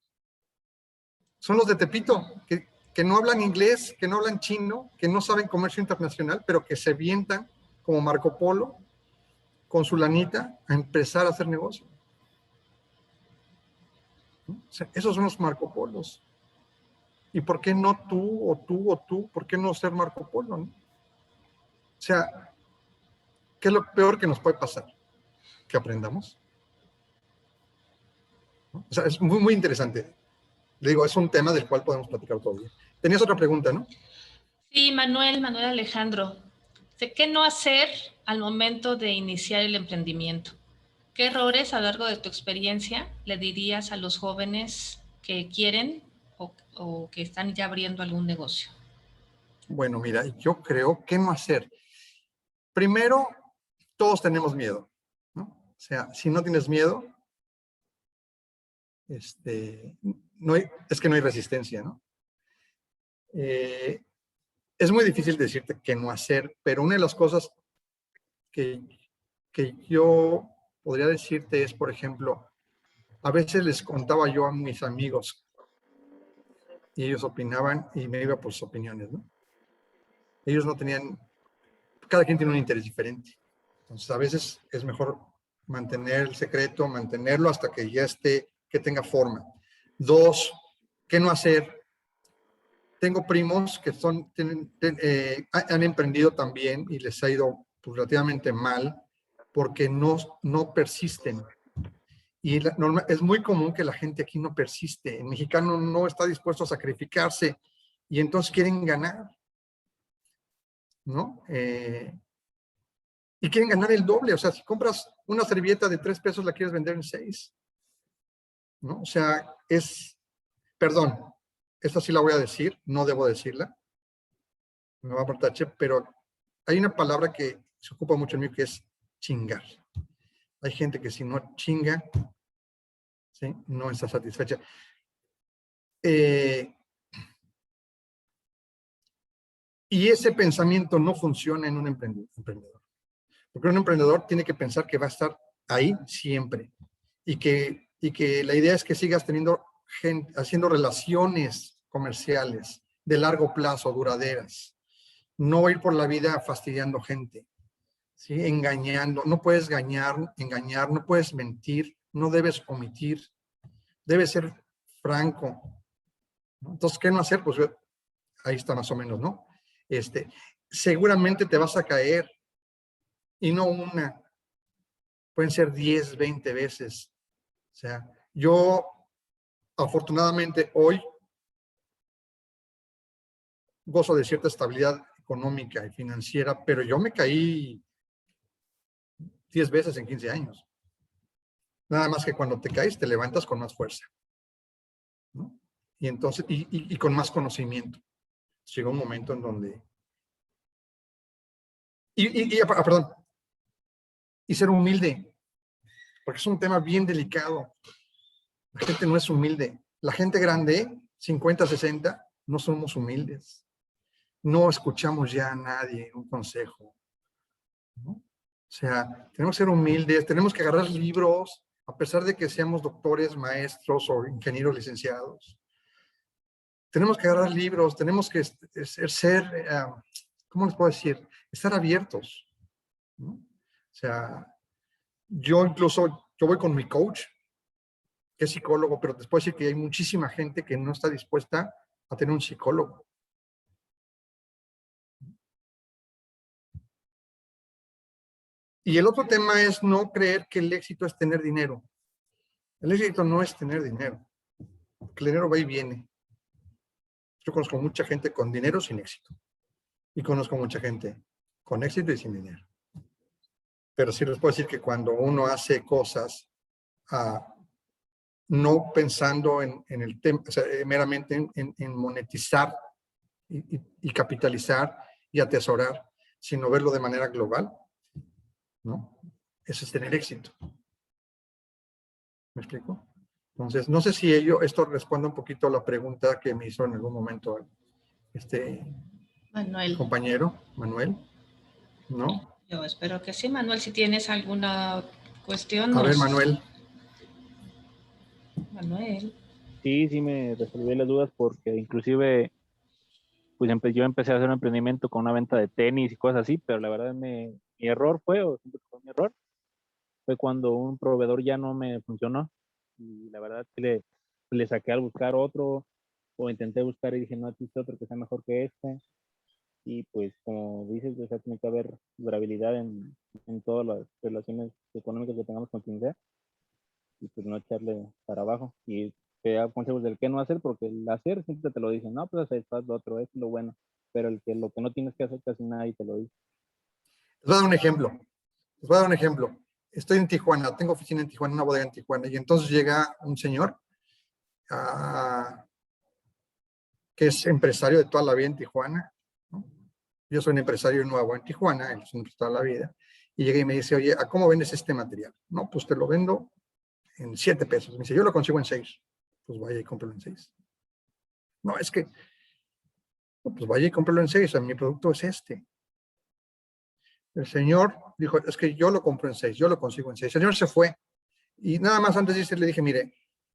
Son los de Tepito, que no hablan inglés, que no hablan chino, que no saben comercio internacional, pero que se avientan como Marco Polo con su lanita a empezar a hacer negocio. ¿No? O sea, esos son los Marco Polos. ¿Y por qué no tú o tú o tú? ¿Por qué no ser Marco Polo? ¿No? O sea, ¿qué es lo peor que nos puede pasar? Que aprendamos. ¿No? O sea, es muy, muy interesante. Le digo, es un tema del cual podemos platicar todo el día. Tenías otra pregunta, ¿no? Sí, Manuel Alejandro. ¿Qué no hacer al momento de iniciar el emprendimiento? ¿Qué errores a lo largo de tu experiencia le dirías a los jóvenes que quieren o que están ya abriendo algún negocio? Bueno, mira, yo creo que no hacer. Primero, todos tenemos miedo, ¿no? O sea, si no tienes miedo, es que no hay resistencia, ¿no? Es muy difícil decirte qué no hacer, pero una de las cosas que yo podría decirte es, por ejemplo, a veces les contaba yo a mis amigos y ellos opinaban y me iba por sus opiniones, ¿no? Ellos no tenían, cada quien tiene un interés diferente. Entonces, a veces es mejor mantener el secreto, mantenerlo hasta que ya que tenga forma. 2, ¿qué no hacer? Tengo primos que han emprendido también y les ha ido pues, relativamente mal porque no persisten. Y es muy común que la gente aquí no persiste. El mexicano no está dispuesto a sacrificarse y entonces quieren ganar, ¿no? Y quieren ganar el doble. O sea, si compras una servilleta de 3 pesos, la quieres vender en 6, ¿no? O sea, perdón, esta sí la voy a decir, no debo decirla, me va a aportar, pero hay una palabra que se ocupa mucho en mí que es chingar. Hay gente que si no chinga, ¿sí? No está satisfecha. Y ese pensamiento no funciona en un emprendedor. Porque un emprendedor tiene que pensar que va a estar ahí siempre. Y que la idea es que sigas haciendo relaciones comerciales de largo plazo, duraderas. No ir por la vida fastidiando gente, ¿sí? Engañando. No puedes engañar, no puedes mentir, no debes omitir. Debes ser franco, ¿no? Entonces, ¿qué no hacer? Pues ahí está más o menos, ¿no? Seguramente te vas a caer y no una, pueden ser 10, 20 veces. O sea, yo afortunadamente hoy gozo de cierta estabilidad económica y financiera, pero yo me caí 10 veces en 15 años. Nada más que cuando te caes te levantas con más fuerza, ¿no? Y entonces, y con más conocimiento. Llega un momento en donde... Perdón, y ser humilde, porque es un tema bien delicado. La gente no es humilde. La gente grande, 50, 60, no somos humildes. No escuchamos ya a nadie un consejo, ¿no? O sea, tenemos que ser humildes, tenemos que agarrar libros, a pesar de que seamos doctores, maestros o ingenieros licenciados. Tenemos que agarrar libros, tenemos que ser, ¿cómo les puedo decir? estar abiertos, ¿no? O sea, yo voy con mi coach, que es psicólogo, pero te puedo decir que hay muchísima gente que no está dispuesta a tener un psicólogo. Y el otro tema es no creer que el éxito es tener dinero. El éxito no es tener dinero, porque el dinero va y viene. Yo conozco mucha gente con dinero sin éxito. Y conozco mucha gente con éxito y sin dinero. Pero sí les puedo decir que cuando uno hace cosas no pensando en el tema, o sea, meramente en monetizar y capitalizar y atesorar, sino verlo de manera global, ¿no? Eso es tener éxito. ¿Me explico? Entonces, no sé si esto responde un poquito a la pregunta que me hizo en algún momento Manuel. Compañero, Manuel, ¿no? Yo espero que sí, Manuel. Si tienes alguna cuestión, A ver, Manuel. Manuel. Sí, me resolví las dudas porque inclusive pues yo empecé a hacer un emprendimiento con una venta de tenis y cosas así, pero la verdad mi error fue cuando un proveedor ya no me funcionó y la verdad que le saqué al buscar otro o intenté buscar y dije no existe otro que sea mejor que este y pues como dices, o sea, tiene que haber durabilidad en todas las relaciones económicas que tengamos con quien sea y pues no echarle para abajo y te da consejos del qué no hacer, porque el hacer siempre te lo dicen, no, pues haz lo otro, es lo bueno, pero lo que no tienes que hacer casi nadie te lo dice. Les voy a dar un ejemplo. Estoy en Tijuana, tengo oficina en Tijuana, una bodega en Tijuana, y entonces llega un señor que es empresario de toda la vida en Tijuana, ¿no? Yo soy un empresario nuevo en Tijuana, él es un empresario de toda la vida, y llega y me dice, oye, ¿a cómo vendes este material? No, pues te lo vendo en 7 pesos. Me dice, yo lo consigo en 6. Pues vaya y cómpralo en 6. No, es que, pues vaya y cómpralo en 6, mi producto es este. El señor dijo, es que yo lo compro en 6, yo lo consigo en 6. El señor se fue, y nada más antes de irse le dije, mire,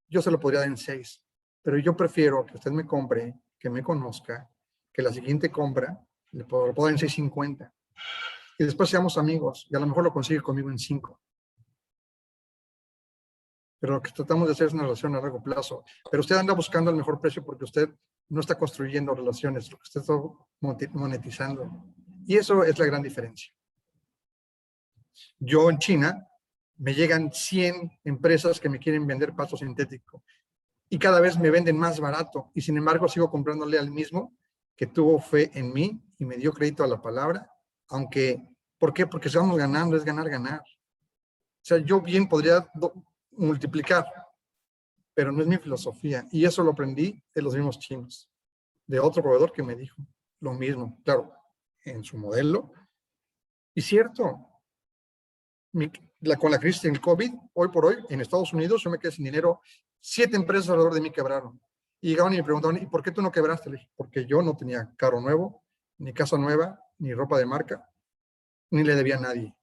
yo se lo podría dar en 6, pero yo prefiero que usted me compre, que me conozca, que la siguiente compra lo puedo dar en 6.50. Y después seamos amigos, y a lo mejor lo consigue conmigo en 5. Pero lo que tratamos de hacer es una relación a largo plazo. Pero usted anda buscando el mejor precio porque usted no está construyendo relaciones, lo que usted está monetizando. Y eso es la gran diferencia. Yo en China me llegan 100 empresas que me quieren vender pasto sintético y cada vez me venden más barato y sin embargo sigo comprándole al mismo que tuvo fe en mí y me dio crédito a la palabra, aunque, ¿por qué? Porque si vamos ganando, es ganar, ganar. O sea, yo bien podría multiplicar, pero no es mi filosofía y eso lo aprendí de los mismos chinos, de otro proveedor que me dijo lo mismo, claro, en su modelo. Y cierto, con la crisis del COVID, hoy por hoy, en Estados Unidos, yo me quedé sin dinero, 7 empresas alrededor de mí quebraron. Y llegaban y me preguntaban, ¿y por qué tú no quebraste? Le dije, porque yo no tenía carro nuevo, ni casa nueva, ni ropa de marca, ni le debía a nadie.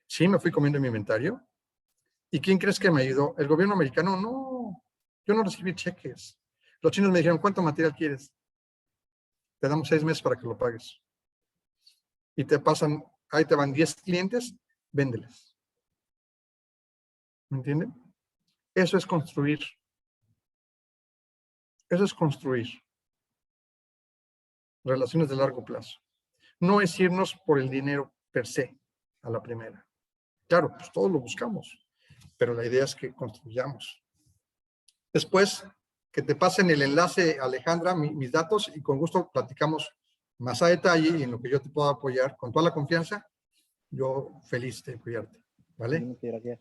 Sí, me fui comiendo mi inventario. ¿Y quién crees que me ayudó? ¿El gobierno americano? No, yo no recibí cheques. Los chinos me dijeron, ¿cuánto material quieres? Te damos 6 meses para que lo pagues. Y te pasan, ahí te van 10 clientes, véndeles. ¿Me entienden? Eso es construir. Eso es construir relaciones de largo plazo. No es irnos por el dinero per se a la primera. Claro, pues todos lo buscamos, pero la idea es que construyamos. Después, que te pasen el enlace, Alejandra, mis datos, y con gusto platicamos más a detalle y en lo que yo te pueda apoyar con toda la confianza, yo feliz de apoyarte. ¿Vale? Muchas gracias.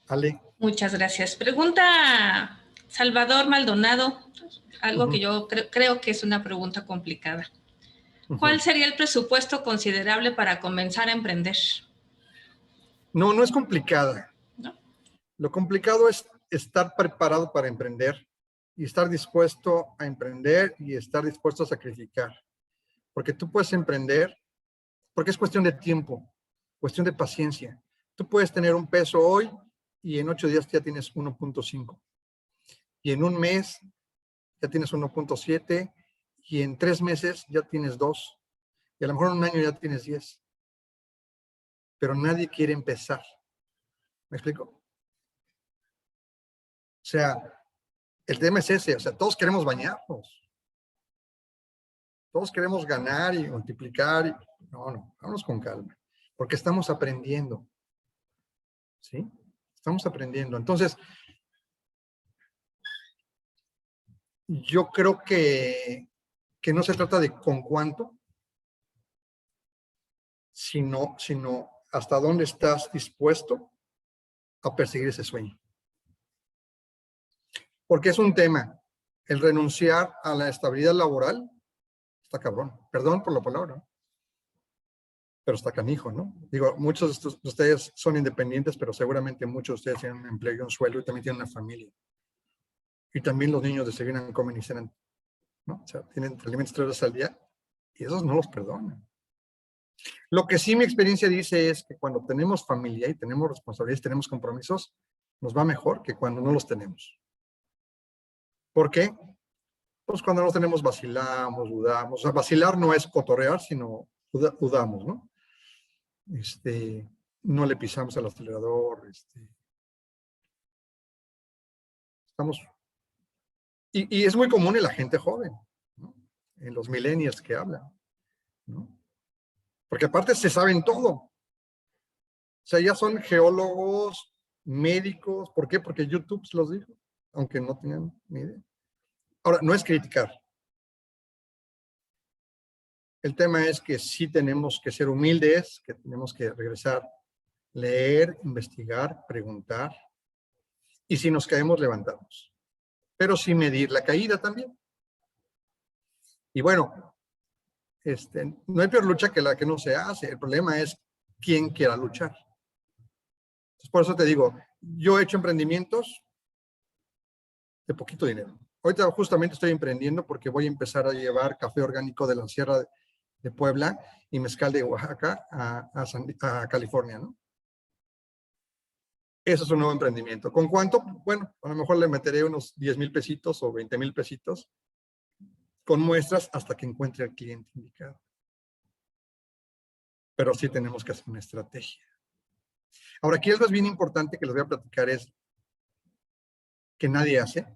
Ale. Muchas gracias. Pregunta Salvador Maldonado, algo que yo creo que es una pregunta complicada. ¿Cuál sería el presupuesto considerable para comenzar a emprender? No, no es complicada. ¿No? Lo complicado es estar preparado para emprender y estar dispuesto a emprender y estar dispuesto a sacrificar. Porque tú puedes emprender, porque es cuestión de tiempo, cuestión de paciencia. Tú puedes tener un peso hoy y en 8 días ya tienes 1.5. Y en un mes ya tienes 1.7 y en 3 meses ya tienes 2. Y a lo mejor en un año ya tienes 10. Pero nadie quiere empezar. ¿Me explico? O sea, el tema es ese. O sea, todos queremos bañarnos. Todos queremos ganar y multiplicar. No, vámonos con calma. Porque estamos aprendiendo. ¿Sí? Estamos aprendiendo. Entonces, yo creo que no se trata de con cuánto, sino hasta dónde estás dispuesto a perseguir ese sueño. Porque es un tema, el renunciar a la estabilidad laboral, está cabrón, perdón por la palabra, pero está canijo, ¿no? Digo, muchos de ustedes son independientes, pero seguramente muchos de ustedes tienen un empleo y un sueldo y también tienen una familia. Y también los niños desayunan, comen y cenan, ¿no? O sea, tienen alimentos 3 veces al día y esos no los perdonan. Lo que sí mi experiencia dice es que cuando tenemos familia y tenemos responsabilidades, tenemos compromisos, nos va mejor que cuando no los tenemos. ¿Por qué? Pues cuando no tenemos vacilamos, dudamos. O sea, vacilar no es cotorrear, sino dudamos, ¿no? No le pisamos al acelerador. Estamos... Y es muy común en la gente joven, ¿no? En los millennials que hablan, ¿no? Porque aparte se saben todo. O sea, ya son geólogos, médicos. ¿Por qué? Porque YouTube se los dijo, aunque no tenían ni idea. Ahora, no es criticar. El tema es que sí tenemos que ser humildes, que tenemos que regresar, leer, investigar, preguntar. Y si nos caemos, levantamos. Pero sin medir la caída también. Y bueno, no hay peor lucha que la que no se hace. El problema es quién quiera luchar. Entonces, por eso te digo, yo he hecho emprendimientos de poquito dinero. Ahorita justamente estoy emprendiendo porque voy a empezar a llevar café orgánico de la Sierra de Puebla y mezcal de Oaxaca a California, ¿no? Eso es un nuevo emprendimiento. ¿Con cuánto? Bueno, a lo mejor le meteré unos 10,000 pesitos o 20,000 pesitos con muestras hasta que encuentre al cliente indicado. Pero sí tenemos que hacer una estrategia. Ahora, aquí algo es bien importante que les voy a platicar es que nadie hace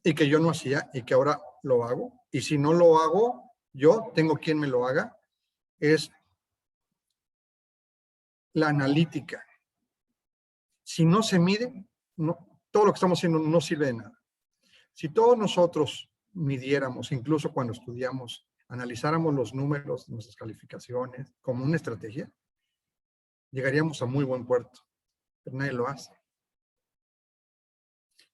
y que yo no hacía y que ahora lo hago. Y si no lo hago, yo tengo quien me lo haga, es la analítica. Si no se mide, no, todo lo que estamos haciendo no sirve de nada. Si todos nosotros midiéramos, incluso cuando estudiamos, analizáramos los números, nuestras calificaciones, como una estrategia, llegaríamos a muy buen puerto, pero nadie lo hace.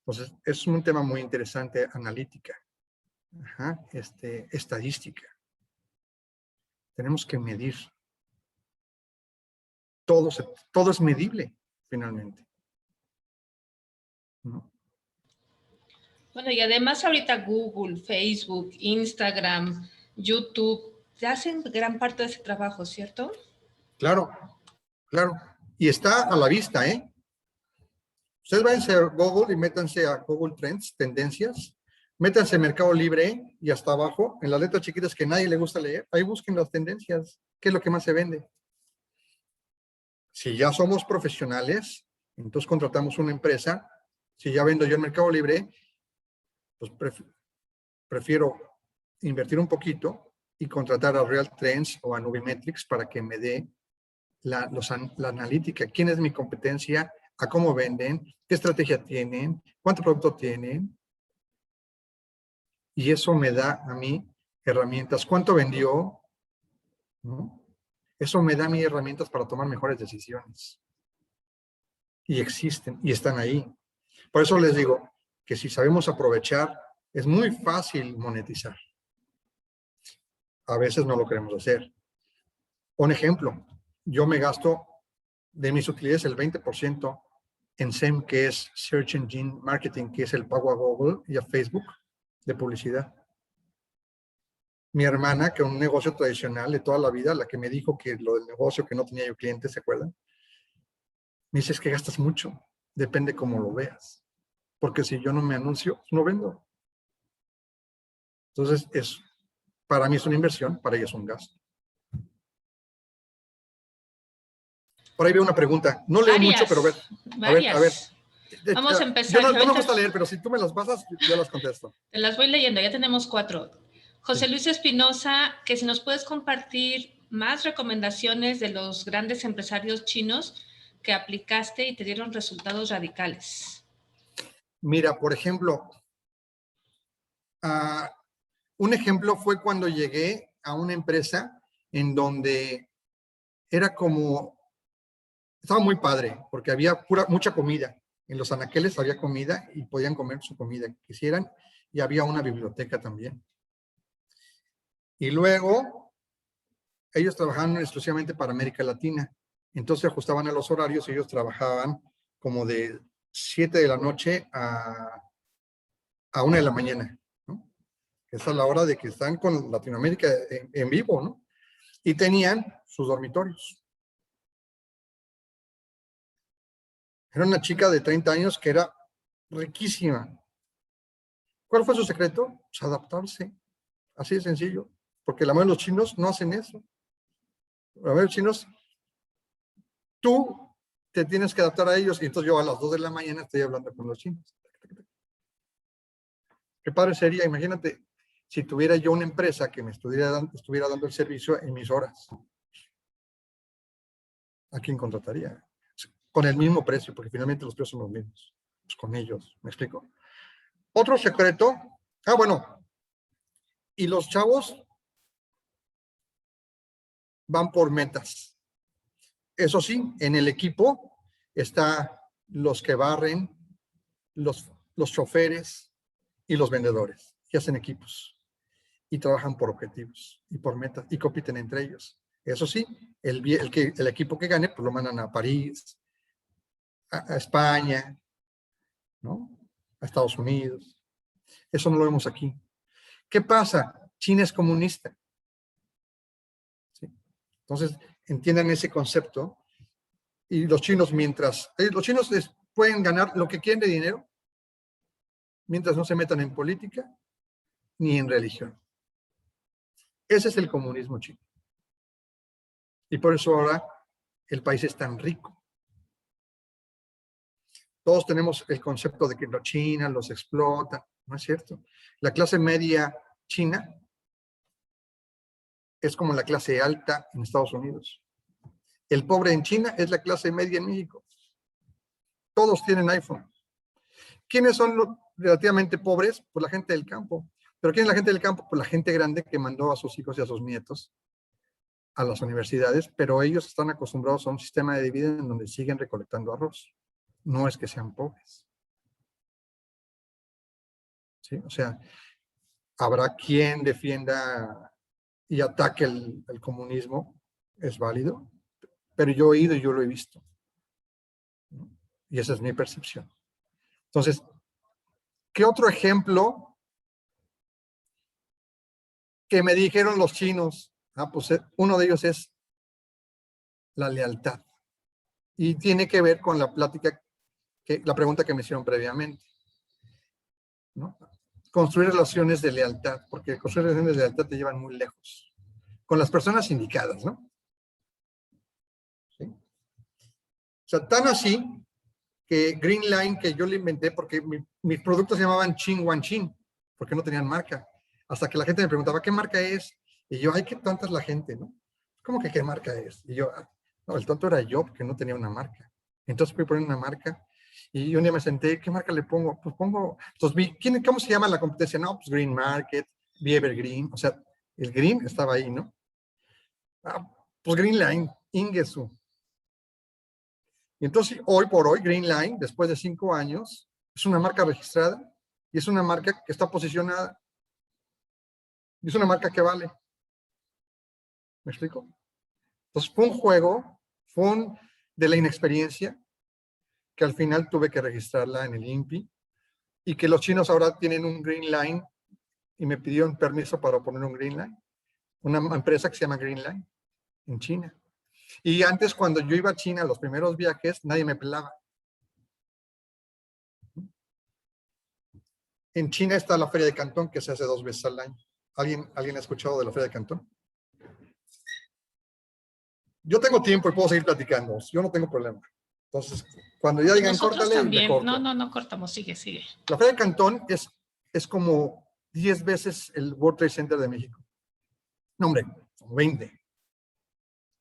Entonces, es un tema muy interesante, analítica, estadística. Tenemos que medir. Todo es medible, finalmente, ¿no? Bueno, y además ahorita Google, Facebook, Instagram, YouTube, te hacen gran parte de ese trabajo, ¿cierto? Claro, claro. Y está a la vista, ¿eh? Ustedes váyanse a Google y métanse a Google Trends, tendencias. Métanse en Mercado Libre y hasta abajo, en las letras chiquitas que a nadie le gusta leer. Ahí busquen las tendencias. ¿Qué es lo que más se vende? Si ya somos profesionales, entonces contratamos una empresa. Si ya vendo yo en Mercado Libre, pues prefiero invertir un poquito y contratar a Real Trends o a Nubimetrics para que me dé la analítica. ¿Quién es mi competencia? ¿A cómo venden? ¿Qué estrategia tienen? ¿Cuánto producto tienen? Y eso me da a mí herramientas. ¿Cuánto vendió? ¿No? Eso me da a mí herramientas para tomar mejores decisiones. Y existen, y están ahí. Por eso les digo que si sabemos aprovechar, es muy fácil monetizar. A veces no lo queremos hacer. Un ejemplo, yo me gasto de mis utilidades el 20% en SEM, que es Search Engine Marketing, que es el pago a Google y a Facebook de publicidad. Mi hermana, que es un negocio tradicional de toda la vida, la que me dijo que lo del negocio, que no tenía yo clientes, ¿se acuerdan? Me dice, es que gastas mucho, depende cómo lo veas. Porque si yo no me anuncio, no vendo. Entonces, para mí es una inversión, para ella es un gasto. por ahí veo una pregunta. No leo mucho, pero a ver. Vamos a empezar. No me gusta leer, pero si tú me las pasas, yo las contesto. Te las voy leyendo, ya tenemos 4. José Luis Espinosa, que si nos puedes compartir más recomendaciones de los grandes empresarios chinos que aplicaste y te dieron resultados radicales. Mira, por ejemplo, un ejemplo fue cuando llegué a una empresa en donde era como, estaba muy padre, porque había mucha comida. En los anaqueles había comida y podían comer su comida que quisieran, y había una biblioteca también. Y luego, ellos trabajaban exclusivamente para América Latina. Entonces ajustaban a los horarios y ellos trabajaban como de 7 de la noche a 1 de la mañana, ¿no? Esa es la hora de que están con Latinoamérica en vivo, ¿no? Y tenían sus dormitorios. Era una chica de 30 años que era riquísima. ¿Cuál fue su secreto? Pues adaptarse. Así de sencillo. Porque la mayoría de los chinos no hacen eso. La mayoría de los chinos, tú te tienes que adaptar a ellos. Y entonces yo a las 2 de la mañana estoy hablando con los chinos. Qué padre sería, imagínate, si tuviera yo una empresa que me estuviera dando el servicio en mis horas. ¿A quién contrataría? Con el mismo precio, porque finalmente los precios son los mismos. Pues con ellos, ¿me explico? Otro secreto, bueno, y los chavos van por metas. Eso sí, en el equipo está los que barren, los choferes y los vendedores, que hacen equipos y trabajan por objetivos y por metas y compiten entre ellos. Eso sí, el equipo que gane, pues lo mandan a París, a España, ¿no? A Estados Unidos. Eso no lo vemos aquí. ¿Qué pasa? China es comunista. ¿Sí? Entonces, entiendan ese concepto. Y los chinos, los chinos pueden ganar lo que quieren de dinero, mientras no se metan en política ni en religión. Ese es el comunismo chino. Y por eso ahora el país es tan rico. Todos tenemos el concepto de que los China los explota. No es cierto. La clase media china es como la clase alta en Estados Unidos. El pobre en China es la clase media en México. Todos tienen iPhone. ¿Quiénes son los relativamente pobres? Pues la gente del campo. ¿Pero quién es la gente del campo? Pues la gente grande que mandó a sus hijos y a sus nietos a las universidades, pero ellos están acostumbrados a un sistema de dividendos en donde siguen recolectando arroz. No es que sean pobres. ¿Sí? O sea, habrá quien defienda y ataque el comunismo, es válido, pero yo he ido y yo lo he visto. ¿No? Y esa es mi percepción. Entonces, ¿qué otro ejemplo que me dijeron los chinos? Pues uno de ellos es la lealtad. Y tiene que ver con la plática, la pregunta que me hicieron previamente, ¿no? Construir relaciones de lealtad, porque construir relaciones de lealtad te llevan muy lejos. Con las personas indicadas, ¿no? ¿Sí? O sea, tan así que Green Line, que yo le inventé porque mis productos se llamaban Chin Wan Chin, porque no tenían marca. Hasta que la gente me preguntaba, ¿qué marca es? Y yo, ay, qué tonta es la gente, ¿no? ¿Cómo que qué marca es? Y yo, no, el tonto era yo, porque no tenía una marca. Entonces fui a poner una marca. Y un día me senté, ¿qué marca le pongo? Pues pongo, entonces vi, ¿cómo se llama la competencia? No, pues Green Market, Evergreen, o sea, el Green estaba ahí, ¿no? Pues Green Line, Ingesu. Y entonces, hoy por hoy, Green Line, después de 5 años, es una marca registrada y es una marca que está posicionada. Y es una marca que vale. ¿Me explico? Entonces, fue un juego, de la inexperiencia, que al final tuve que registrarla en el INPI, y que los chinos ahora tienen un Green Line y me pidieron permiso para poner un Green Line. Una empresa que se llama Green Line en China. Y antes, cuando yo iba a China, los primeros viajes, nadie me pelaba. En China está la Feria de Cantón, que se hace 2 veces al año. ¿Alguien ha escuchado de la Feria de Cantón? Yo tengo tiempo y puedo seguir platicando. Yo no tengo problema. Entonces, cuando ya digan Nosotros córtale, también. le corto. No cortamos. Sigue. La Feria de Cantón es como 10 veces el World Trade Center de México. No, hombre, como 20.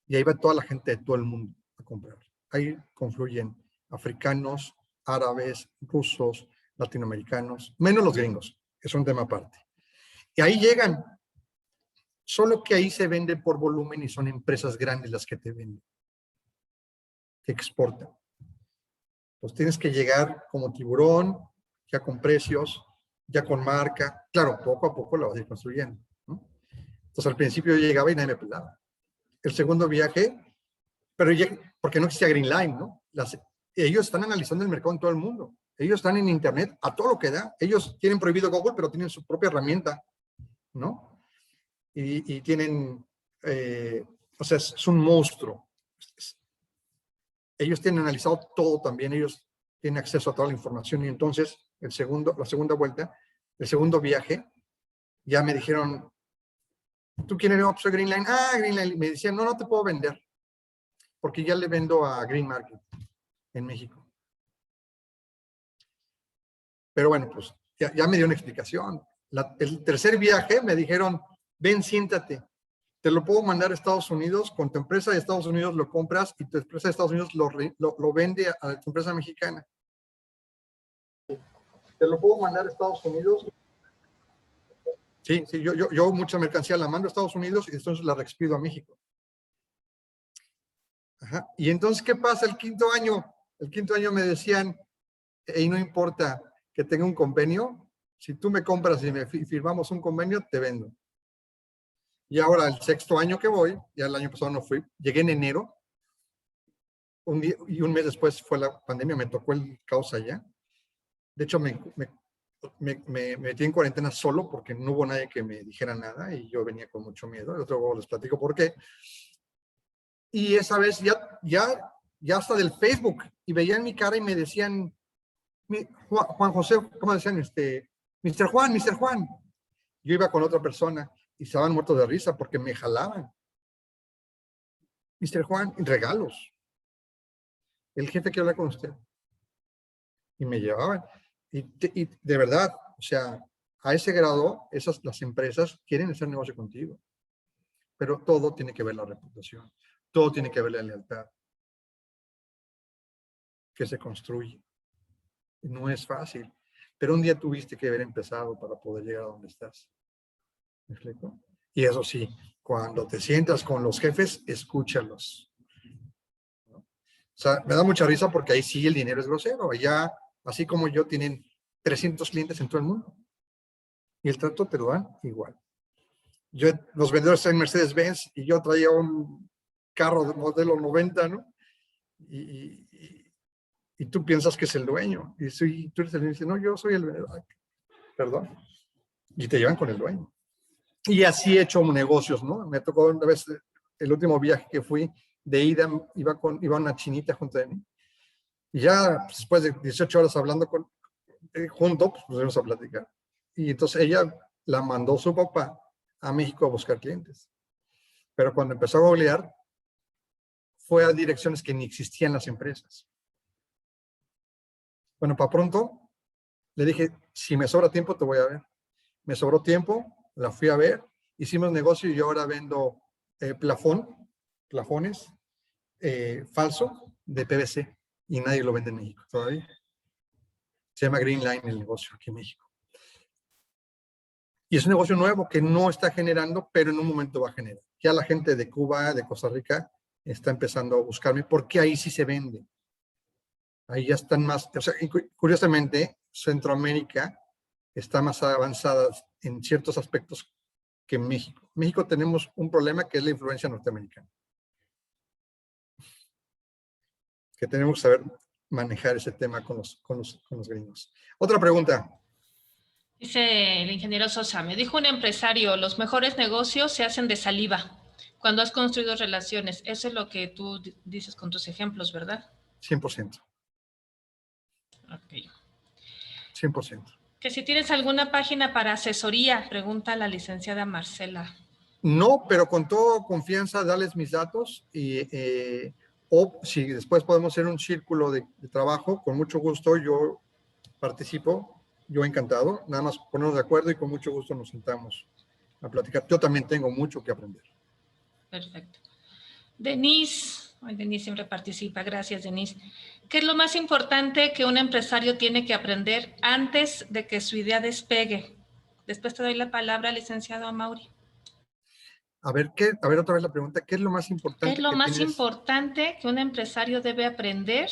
Y ahí va toda la gente de todo el mundo a comprar. Ahí confluyen africanos, árabes, rusos, latinoamericanos, menos los gringos, que es un tema aparte. Y ahí llegan. Solo que ahí se vende por volumen y son empresas grandes las que te venden, que exportan. Pues tienes que llegar como tiburón, ya con precios, ya con marca. Claro, poco a poco la vas a ir construyendo, ¿no? Entonces al principio yo llegaba y nadie me pelaba. El segundo viaje, pero ya, porque no existía Green Line, ¿no? Ellos están analizando el mercado en todo el mundo. Ellos están en internet a todo lo que da. Ellos tienen prohibido Google, pero tienen su propia herramienta, ¿no? Y tienen, o sea, es un monstruo. Ellos tienen analizado todo también, ellos tienen acceso a toda la información y entonces la segunda vuelta, el segundo viaje, ya me dijeron, ¿tú quién eres? Pues soy Green Line. Ah, Green Line. Me decían, no te puedo vender porque ya le vendo a Green Market en México. Pero bueno, pues ya me dio una explicación. El tercer viaje me dijeron, ven, siéntate. Te lo puedo mandar a Estados Unidos, con tu empresa de Estados Unidos lo compras y tu empresa de Estados Unidos lo vende a tu empresa mexicana. Te lo puedo mandar a Estados Unidos. Sí, yo mucha mercancía la mando a Estados Unidos y entonces la reexpido a México. Ajá. Y entonces, ¿qué pasa el quinto año? El quinto año me decían, y no importa que tenga un convenio, si tú me compras y me firmamos un convenio, te vendo. Y ahora el sexto año que voy, ya el año pasado no fui, llegué en enero, y un mes después fue la pandemia, me tocó el caos allá. De hecho, me metí en cuarentena solo porque no hubo nadie que me dijera nada y yo venía con mucho miedo. Luego les platico por qué. Y esa vez ya hasta del Facebook y veían mi cara y me decían, Juan José, ¿cómo decían? Mr. Juan. Yo iba con otra persona y estaban muertos de risa porque me jalaban. Mr. Juan, regalos. El jefe quiere hablar con usted. Y me llevaban. Y de verdad, o sea, a ese grado, las empresas quieren hacer negocio contigo. Pero todo tiene que ver la reputación. Todo tiene que ver la lealtad que se construye. No es fácil. Pero un día tuviste que haber empezado para poder llegar a donde estás. ¿Me explico? Y eso sí, cuando te sientas con los jefes, escúchalos. ¿No? O sea, me da mucha risa porque ahí sí el dinero es grosero. Allá, así como yo, tienen 300 clientes en todo el mundo. Y el trato te lo dan igual. Los vendedores traen Mercedes-Benz y yo traía un carro de modelo 90, ¿no? Y tú piensas que es el dueño. Y tú eres el dueño y dices, no, yo soy el vendedor. Perdón. Y te llevan con el dueño. Y así he hecho negocios, ¿no? Me tocó una vez, el último viaje que fui, de ida, iba una chinita junto de mí. Y ya después de 18 horas hablando juntos, pues nos fuimos a platicar. Y entonces ella la mandó su papá a México a buscar clientes. Pero cuando empezó a googlear, fue a direcciones que ni existían las empresas. Bueno, para pronto, le dije, si me sobra tiempo, te voy a ver. Me sobró tiempo, la fui a ver, hicimos negocio y yo ahora vendo plafones falso de PVC y nadie lo vende en México todavía. Se llama Green Line el negocio aquí en México. Y es un negocio nuevo que no está generando, pero en un momento va a generar. Ya la gente de Cuba, de Costa Rica, está empezando a buscarme porque ahí sí se vende. Ahí ya están más, o sea, curiosamente, Centroamérica está más avanzada en ciertos aspectos que en México. En México tenemos un problema que es la influencia norteamericana. Que tenemos que saber manejar ese tema con los gringos. Otra pregunta. Dice el ingeniero Sosa, me dijo un empresario, los mejores negocios se hacen de saliva, cuando has construido relaciones. Eso es lo que tú dices con tus ejemplos, ¿verdad? 100%. Ok. 100%. Que si tienes alguna página para asesoría, pregunta la licenciada Marcela. No, pero con toda confianza, darles mis datos o si después podemos hacer un círculo de trabajo, con mucho gusto yo participo, yo encantado, nada más ponernos de acuerdo y con mucho gusto nos sentamos a platicar. Yo también tengo mucho que aprender. Perfecto. Denise, Denise siempre participa, gracias Denise. ¿Qué es lo más importante que un empresario tiene que aprender antes de que su idea despegue? Después te doy la palabra, licenciado Amaury. A ver, otra vez la pregunta, ¿qué es lo más ¿Qué es importante lo que más tienes? importante que un empresario debe aprender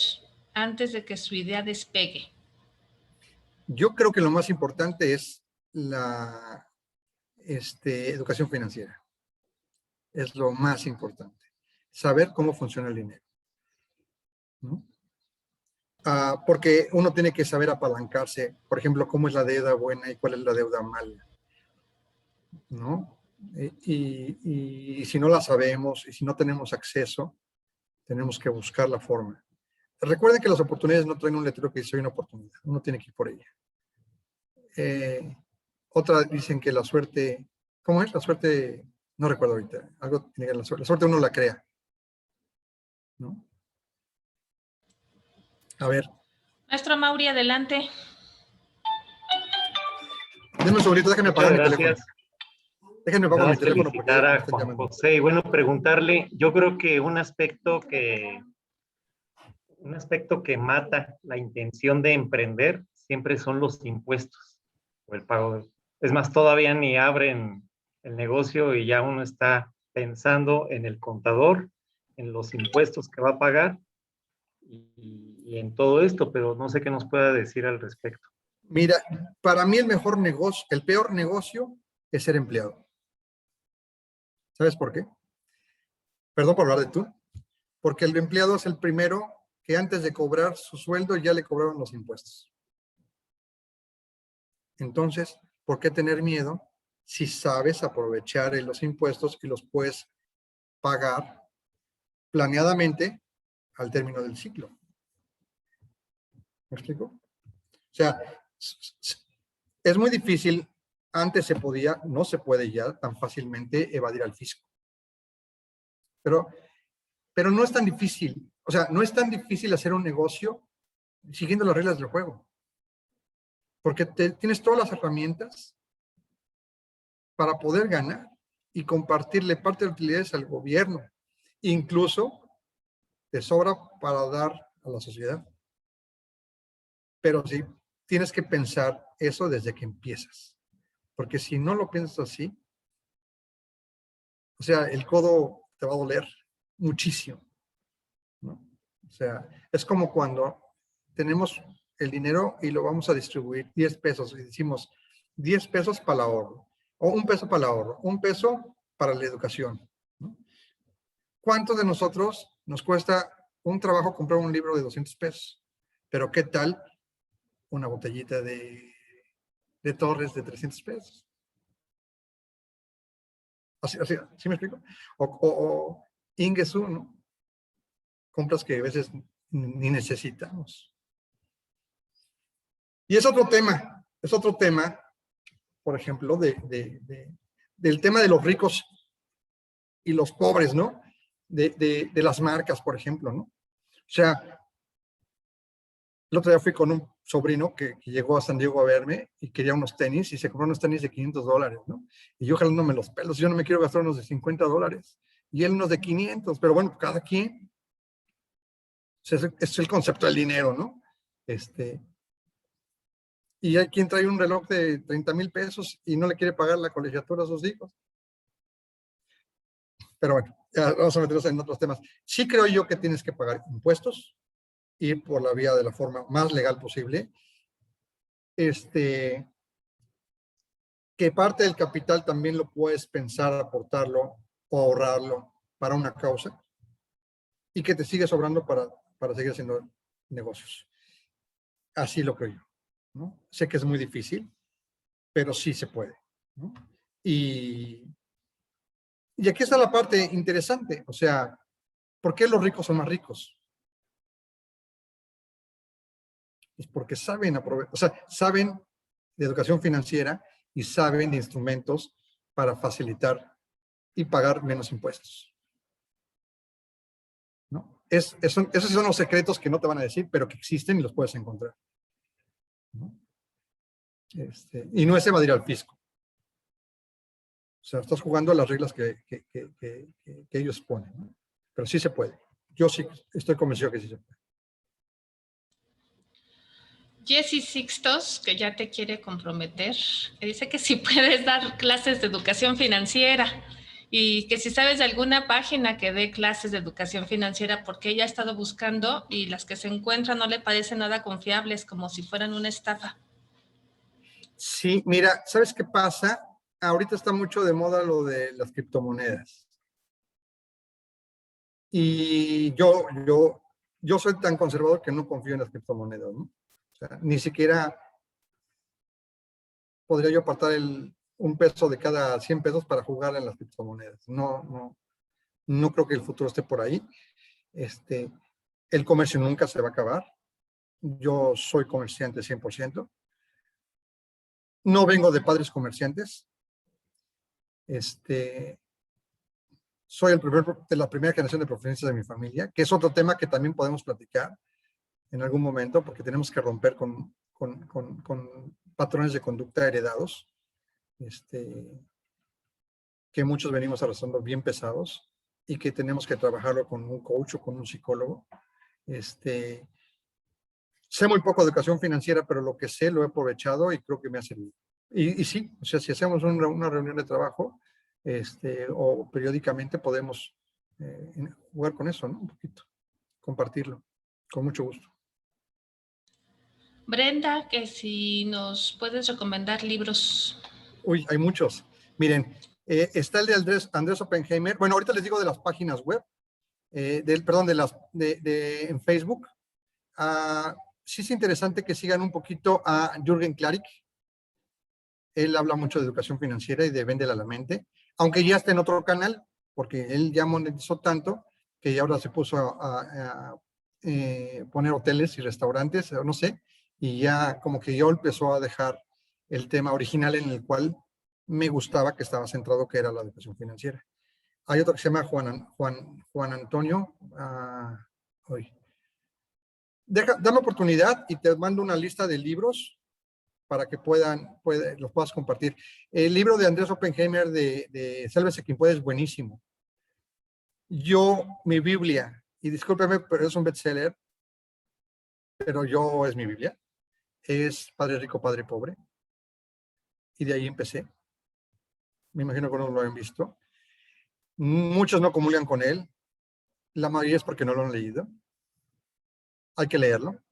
antes de que su idea despegue? Yo creo que lo más importante es la educación financiera. Es lo más importante. Saber cómo funciona el dinero, ¿no? Porque uno tiene que saber apalancarse, por ejemplo, cómo es la deuda buena y cuál es la deuda mala, ¿no? Y si no la sabemos y si no tenemos acceso, tenemos que buscar la forma. Recuerden que las oportunidades no traen un letrero que dice hay una oportunidad, uno tiene que ir por ella. Otra dicen que la suerte, ¿cómo es? La suerte, no recuerdo ahorita, algo tiene que ver la suerte uno la crea, ¿no? A ver. Maestro Amaury, adelante. Denme un segundito, déjenme apagar mi teléfono. Déjenme apagar mi teléfono porque felicitar me a están Juan llamando. José y bueno, preguntarle, yo creo que un aspecto que mata la intención de emprender siempre son los impuestos o el pago. Es más, todavía ni abren el negocio y ya uno está pensando en el contador, en los impuestos que va a pagar y en todo esto, pero no sé qué nos pueda decir al respecto. Mira, para mí el mejor negocio, el peor negocio es ser empleado. ¿Sabes por qué? Perdón por hablar de tú. Porque el empleado es el primero que antes de cobrar su sueldo ya le cobraron los impuestos. Entonces, ¿por qué tener miedo si sabes aprovechar los impuestos y los puedes pagar planeadamente al término del ciclo? ¿Me explico? O sea, es muy difícil, antes se podía, no se puede ya tan fácilmente evadir al fisco. Pero no es tan difícil, o sea, no es tan difícil hacer un negocio siguiendo las reglas del juego. Porque tienes todas las herramientas para poder ganar y compartirle parte de utilidades al gobierno. Incluso te sobra para dar a la sociedad. Pero sí, tienes que pensar eso desde que empiezas. Porque si no lo piensas así, o sea, el codo te va a doler muchísimo, ¿no? O sea, es como cuando tenemos el dinero y lo vamos a distribuir 10 pesos y decimos 10 pesos para el ahorro, o 1 peso para el ahorro, 1 peso para la educación, ¿no? ¿Cuántos de nosotros nos cuesta un trabajo comprar un libro de 200 pesos? Pero ¿qué tal una botellita de Torres de 300 pesos? Así, ¿sí me explico? O Ingesu, ¿no? Compras que a veces ni necesitamos. Y es otro tema, por ejemplo, del tema de los ricos y los pobres, ¿no? De las marcas, por ejemplo, ¿no? O sea, el otro día fui con un sobrino que llegó a San Diego a verme y quería unos tenis y se compró unos tenis de $500, ¿no? Y yo jalándome los pelos, yo no me quiero gastar unos de $50 y él unos de 500, pero bueno, cada quien. O sea, es el concepto del dinero, ¿no? Y hay quien trae un reloj de 30,000 pesos y no le quiere pagar la colegiatura a sus hijos. Pero bueno, ya vamos a meternos en otros temas. Sí creo yo que tienes que pagar impuestos, ir por la vía de la forma más legal posible. Que parte del capital también lo puedes pensar aportarlo o ahorrarlo para una causa y que te sigue sobrando para seguir haciendo negocios. Así lo creo yo, ¿no? Sé que es muy difícil, pero sí se puede, ¿no? Y aquí está la parte interesante, o sea, ¿por qué los ricos son más ricos? Pues porque saben aprovechar, o sea, saben de educación financiera y saben de instrumentos para facilitar y pagar menos impuestos. ¿No? Esos son los secretos que no te van a decir, pero que existen y los puedes encontrar. ¿No? Y no es evadir al fisco. O sea, estás jugando a las reglas que ellos ponen, ¿no? Pero sí se puede. Yo sí estoy convencido que sí se puede. Jessy Sixtos, que ya te quiere comprometer, que dice que si puedes dar clases de educación financiera y que si sabes de alguna página que dé clases de educación financiera, porque ella ha estado buscando y las que se encuentran no le parecen nada confiables, como si fueran una estafa. Sí, mira, ¿sabes qué pasa? Ahorita está mucho de moda lo de las criptomonedas. Y yo soy tan conservador que no confío en las criptomonedas, ¿no? O sea, ni siquiera podría yo apartar un peso de cada 100 pesos para jugar en las criptomonedas. No creo que el futuro esté por ahí. El comercio nunca se va a acabar. Yo soy comerciante 100%. No vengo de padres comerciantes. Soy de la primera generación de profesionistas de mi familia, que es otro tema que también podemos platicar en algún momento, porque tenemos que romper con patrones de conducta heredados, que muchos venimos arrastrando bien pesados y que tenemos que trabajarlo con un coach o con un psicólogo. Sé muy poco de educación financiera, pero lo que sé lo he aprovechado y creo que me ha servido. Y sí, o sea, si hacemos una reunión de trabajo, o periódicamente podemos jugar con eso, ¿no? Un poquito, compartirlo, con mucho gusto. Brenda, que si nos puedes recomendar libros. Uy, hay muchos. Miren, está el de Andrés Oppenheimer. Bueno, ahorita les digo de las páginas web, en Facebook. Sí es interesante que sigan un poquito a Jürgen Klarik. Él habla mucho de educación financiera y de Véndela a la mente, aunque ya está en otro canal, porque él ya monetizó tanto que ya ahora se puso a poner hoteles y restaurantes, no sé, y ya como que yo empezó a dejar el tema original en el cual me gustaba, que estaba centrado, que era la educación financiera. Hay otro que se llama Juan Antonio. Dame oportunidad y te mando una lista de libros para que los puedas compartir. El libro de Andrés Oppenheimer de Sálvese quien puede es buenísimo. Mi Biblia, y discúlpeme, pero es un bestseller, pero es mi Biblia, es Padre Rico, Padre Pobre. Y de ahí empecé. Me imagino que no lo han visto. Muchos no comulgan con él. La mayoría es porque no lo han leído. Hay que leerlo.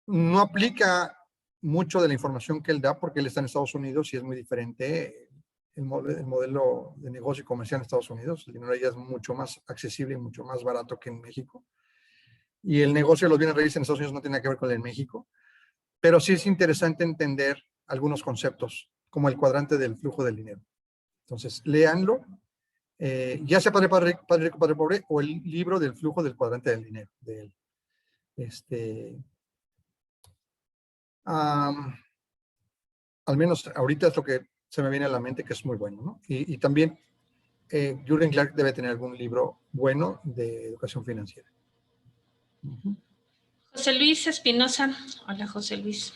No aplica mucho de la información que él da porque él está en Estados Unidos y es muy diferente el modelo de negocio y comercial en Estados Unidos. El dinero allá es mucho más accesible y mucho más barato que en México. Y el negocio de los bienes raíces en Estados Unidos no tiene nada que ver con el en México. Pero sí es interesante entender algunos conceptos, como el cuadrante del flujo del dinero. Entonces, léanlo, ya sea Padre Rico, Padre Pobre, o el libro del flujo del cuadrante del dinero de él. Al menos ahorita es lo que se me viene a la mente, que es muy bueno, ¿no? Y también Jürgen Klarik debe tener algún libro bueno de educación financiera. José Luis Espinosa. Hola, José Luis.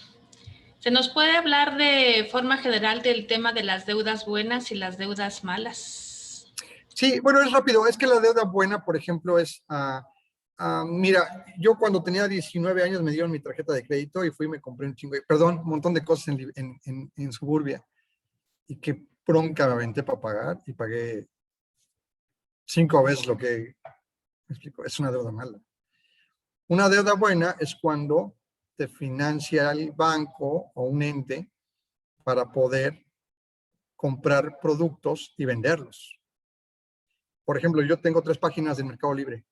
¿Se nos puede hablar de forma general del tema de las deudas buenas y las deudas malas? Sí, bueno, es rápido. Es que la deuda buena, por ejemplo, es... mira, yo cuando tenía 19 años me dieron mi tarjeta de crédito y fui y me compré un montón de cosas en Suburbia. Y qué bronca me aventé para pagar y pagué 5 veces lo que... Me explico, es una deuda mala. Una deuda buena es cuando te financia el banco o un ente para poder comprar productos y venderlos. Por ejemplo, yo tengo 3 páginas de Mercado Libre.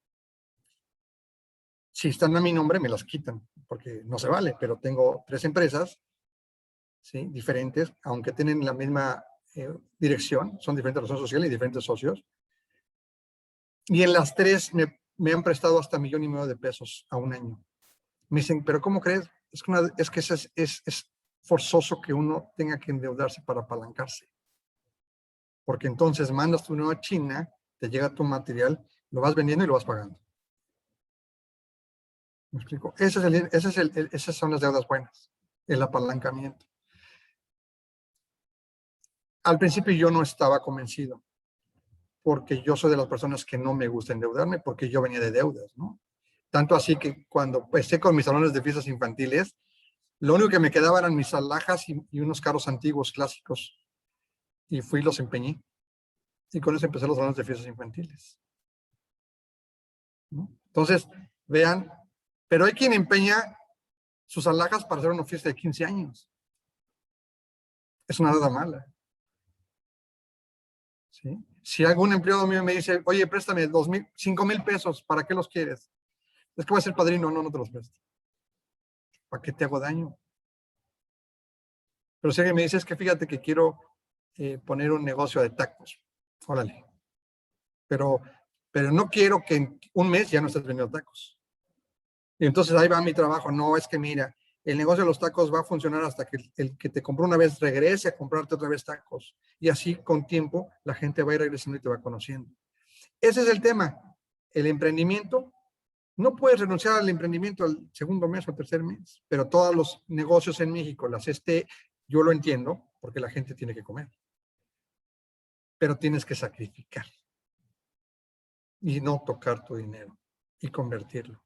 Si están a mi nombre, me las quitan, porque no se vale, pero tengo 3 empresas, ¿sí?, diferentes, aunque tienen la misma dirección, son diferentes razones sociales y diferentes socios. Y en las 3 me han prestado hasta $1.5 million a un año. Me dicen, ¿pero cómo crees? Es que es forzoso que uno tenga que endeudarse para apalancarse. porque entonces mandas tu dinero a China, te llega tu material, lo vas vendiendo y lo vas pagando. ¿Me explico? Esas son las deudas buenas, el apalancamiento. Al principio yo no estaba convencido, porque yo soy de las personas que no me gusta endeudarme, porque yo venía de deudas, ¿no? Tanto así que cuando empecé con mis salones de fiestas infantiles, lo único que me quedaba eran mis alhajas y unos carros antiguos, clásicos. Y fui y los empeñé. Y con eso empecé los salones de fiestas infantiles, ¿no? Entonces, vean, pero hay quien empeña sus alhajas para hacer una fiesta de 15 años. Es una deuda mala. ¿Sí? Si algún empleado mío me dice, oye, préstame 2,000, 5,000 pesos, ¿para qué los quieres? Es que voy a ser padrino. No, no te los presto. ¿Para qué te hago daño? Pero si alguien me dice, es que fíjate que quiero poner un negocio de tacos. Órale. Pero no quiero que en un mes ya no estés vendiendo tacos. Y entonces ahí va mi trabajo. No, es que mira, el negocio de los tacos va a funcionar hasta que el que te compró una vez regrese a comprarte otra vez tacos. Y así con tiempo la gente va a ir regresando y te va conociendo. Ese es el tema. El emprendimiento, no puedes renunciar al emprendimiento al segundo mes o al tercer mes, pero todos los negocios en México, yo lo entiendo porque la gente tiene que comer. Pero tienes que sacrificar y no tocar tu dinero y convertirlo.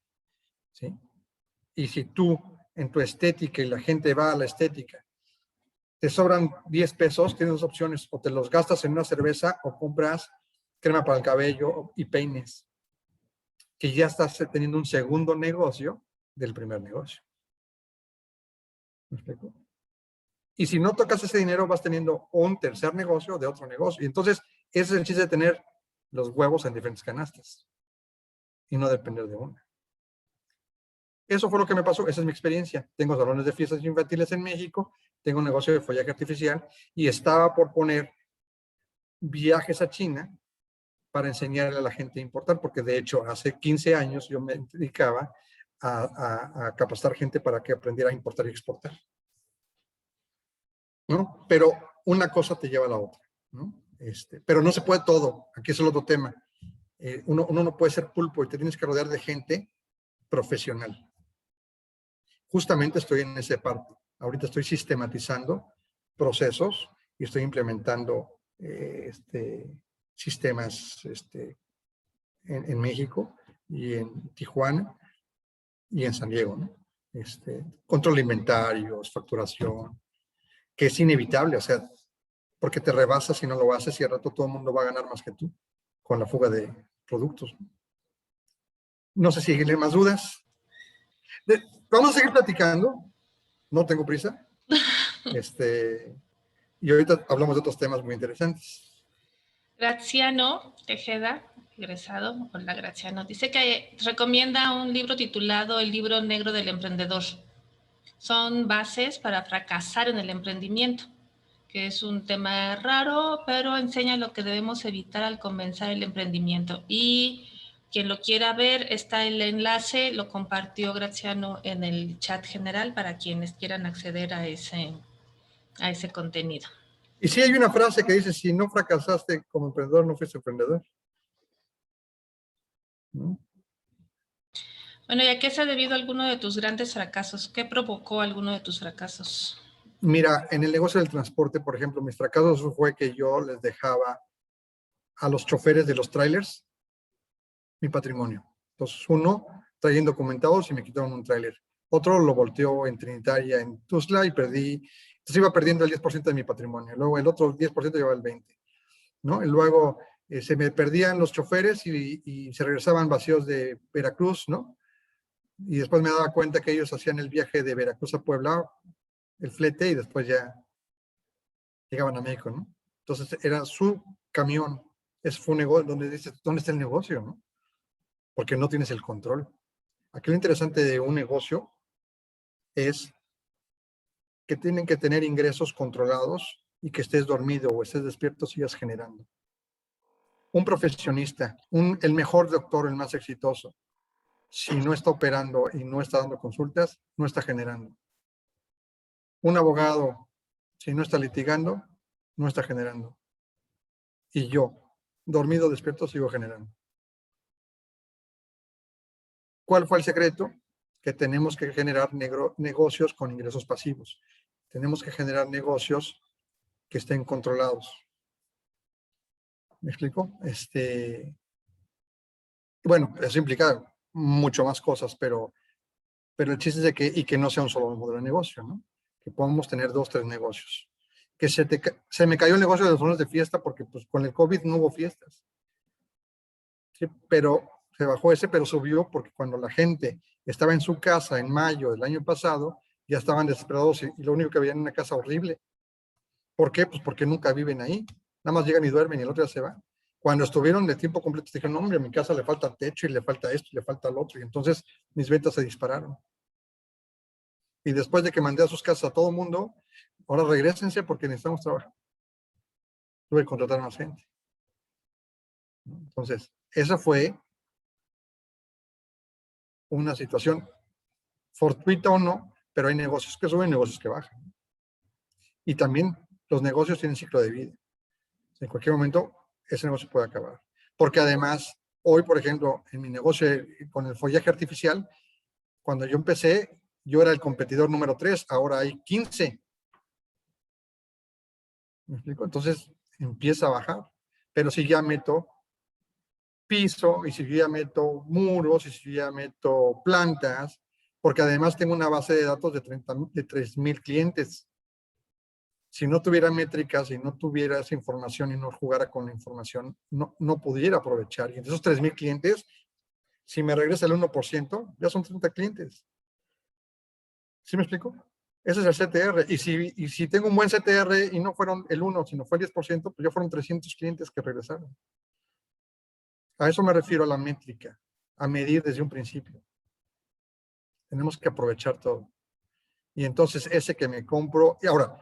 ¿Sí? Y si tú en tu estética y la gente va a la estética, te sobran 10 pesos, tienes dos opciones, o te los gastas en una cerveza o compras crema para el cabello y peines, que ya estás teniendo un segundo negocio del primer negocio. ¿Me explico? Y si no tocas ese dinero, vas teniendo un tercer negocio de otro negocio. Y entonces, ese es el chiste de tener los huevos en diferentes canastas y no depender de una. Eso fue lo que me pasó, esa es mi experiencia. Tengo salones de fiestas infantiles en México, tengo un negocio de follaje artificial y estaba por poner viajes a China para enseñarle a la gente a importar, porque de hecho hace 15 años yo me dedicaba a capacitar gente para que aprendiera a importar y exportar, ¿no? Pero una cosa te lleva a la otra, ¿no? Pero no se puede todo, aquí es el otro tema. Uno no puede ser pulpo y te tienes que rodear de gente profesional. Justamente estoy en esa parte. Ahorita estoy sistematizando procesos y estoy implementando sistemas en México y en Tijuana y en San Diego, ¿no? Control de inventarios, facturación, que es inevitable, o sea, porque te rebasas si no lo haces y al rato todo el mundo va a ganar más que tú con la fuga de productos. No sé si hay más dudas. Vamos a seguir platicando. No tengo prisa. Y ahorita hablamos de otros temas muy interesantes. Graciano Tejeda, egresado, hola Graciano, dice que recomienda un libro titulado El libro negro del emprendedor. Son bases para fracasar en el emprendimiento, que es un tema raro, pero enseña lo que debemos evitar al comenzar el emprendimiento. Y quien lo quiera ver, está el enlace, lo compartió Graciano en el chat general para quienes quieran acceder a ese contenido. Y sí hay una frase que dice, si no fracasaste como emprendedor, no fuiste emprendedor. ¿No? Bueno, ¿y a qué se ha debido alguno de tus grandes fracasos? ¿Qué provocó alguno de tus fracasos? Mira, en el negocio del transporte, por ejemplo, mis fracasos fue que yo les dejaba a los choferes de los trailers mi patrimonio. Entonces, uno, traían documentados y me quitaron un trailer. Otro lo volteó en Trinitaria, en Tuzla, y perdí. Entonces iba perdiendo el 10% de mi patrimonio. Luego el otro 10% llevaba el 20%, ¿no? Y luego se me perdían los choferes y se regresaban vacíos de Veracruz, ¿no? Y después me daba cuenta que ellos hacían el viaje de Veracruz a Puebla, el flete, y después ya llegaban a México, ¿no? Entonces era su camión. Ese fue un negocio donde dices, ¿dónde está el negocio, no? Porque no tienes el control. Aquí lo interesante de un negocio es que tienen que tener ingresos controlados y que estés dormido o estés despierto, sigas generando. Un profesionista, el mejor doctor, el más exitoso, si no está operando y no está dando consultas, no está generando. Un abogado, si no está litigando, no está generando. Y yo, dormido, despierto, sigo generando. ¿Cuál fue el secreto? Que tenemos que generar negocios con ingresos pasivos. Tenemos que generar negocios que estén controlados. ¿Me explico? Bueno, eso implica mucho más cosas, pero el chiste es de que no sea un solo modelo de negocio, ¿no? Que podamos tener 2, 3 negocios. Que se me cayó el negocio de los salones de fiesta porque pues, con el COVID no hubo fiestas. Sí, pero se bajó ese, pero subió porque cuando la gente estaba en su casa en mayo del año pasado, ya estaban desesperados y lo único que veían era una casa horrible. ¿Por qué? Pues porque nunca viven ahí. Nada más llegan y duermen y el otro día se va. Cuando estuvieron de tiempo completo, dijeron, no, hombre, a mi casa le falta techo y le falta esto y le falta lo otro. Y entonces mis ventas se dispararon. Y después de que mandé a sus casas a todo el mundo, ahora regrésense porque necesitamos trabajo. Tuve que contratar más gente. Entonces, esa fue una situación fortuita o no, pero hay negocios que suben, negocios que bajan. Y también los negocios tienen ciclo de vida. En cualquier momento, ese negocio puede acabar. Porque además, hoy, por ejemplo, en mi negocio con el follaje artificial, cuando yo empecé, yo era el competidor número 3, ahora hay 15. ¿Me explico? Entonces, empieza a bajar. Pero si ya meto piso, y si yo ya meto muros, y si yo ya meto plantas, porque además tengo una base de datos de 3,000 clientes. Si no tuviera métricas, si no tuviera esa información y no jugara con la información, no pudiera aprovechar. Y de esos 3,000 clientes, si me regresa el 1%, ya son 30 clientes. ¿Sí me explico? Ese es el CTR. Y si tengo un buen CTR y no fueron el 1, sino fue el 10%, pues ya fueron 300 clientes que regresaron. A eso me refiero a la métrica, a medir desde un principio. Tenemos que aprovechar todo. Y entonces ese que me compro, y ahora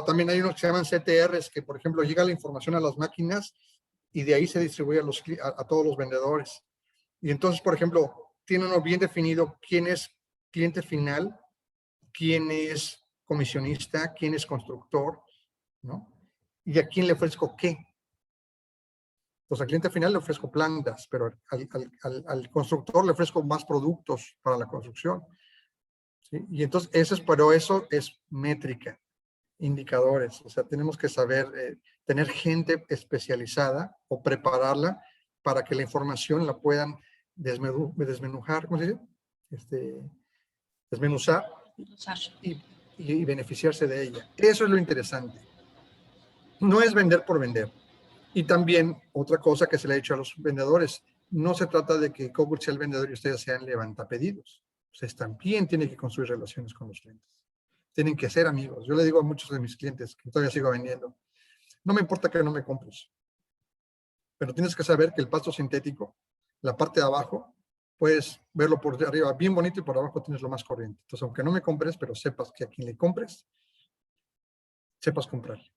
también hay unos que se llaman CTRs, que por ejemplo llega la información a las máquinas y de ahí se distribuye a todos los vendedores. Y entonces, por ejemplo, tiene uno bien definido quién es cliente final, quién es comisionista, quién es constructor, ¿no? Y a quién le ofrezco qué. Pues al cliente final le ofrezco plantas, pero al constructor le ofrezco más productos para la construcción. ¿Sí? Y entonces, pero eso es métrica, indicadores. O sea, tenemos que saber tener gente especializada o prepararla para que la información la puedan desmenuzar, ¿cómo se dice? Desmenuzar y beneficiarse de ella. Eso es lo interesante. No es vender por vender. Y también otra cosa que se le ha dicho a los vendedores, no se trata de que Coburg sea el vendedor y ustedes sean levantapedidos. Ustedes también tienen que construir relaciones con los clientes. Tienen que ser amigos. Yo le digo a muchos de mis clientes que todavía sigo vendiendo, no me importa que no me compres, pero tienes que saber que el pasto sintético, la parte de abajo, puedes verlo por arriba bien bonito y por abajo tienes lo más corriente. Entonces, aunque no me compres, pero sepas que a quien le compres, sepas comprarle.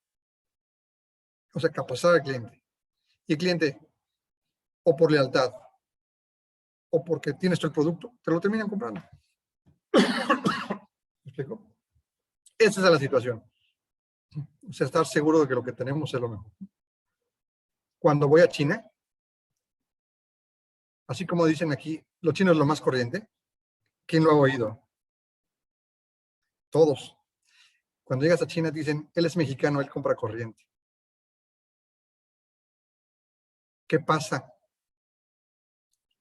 O sea, capacitar al cliente. Y el cliente, o por lealtad, o porque tienes tú el producto, te lo terminan comprando. ¿Me explico? Esa es la situación. O sea, estar seguro de que lo que tenemos es lo mejor. Cuando voy a China, así como dicen aquí, los chinos es lo más corriente, ¿quién lo ha oído? Todos. Cuando llegas a China dicen, él es mexicano, él compra corriente. ¿Qué pasa?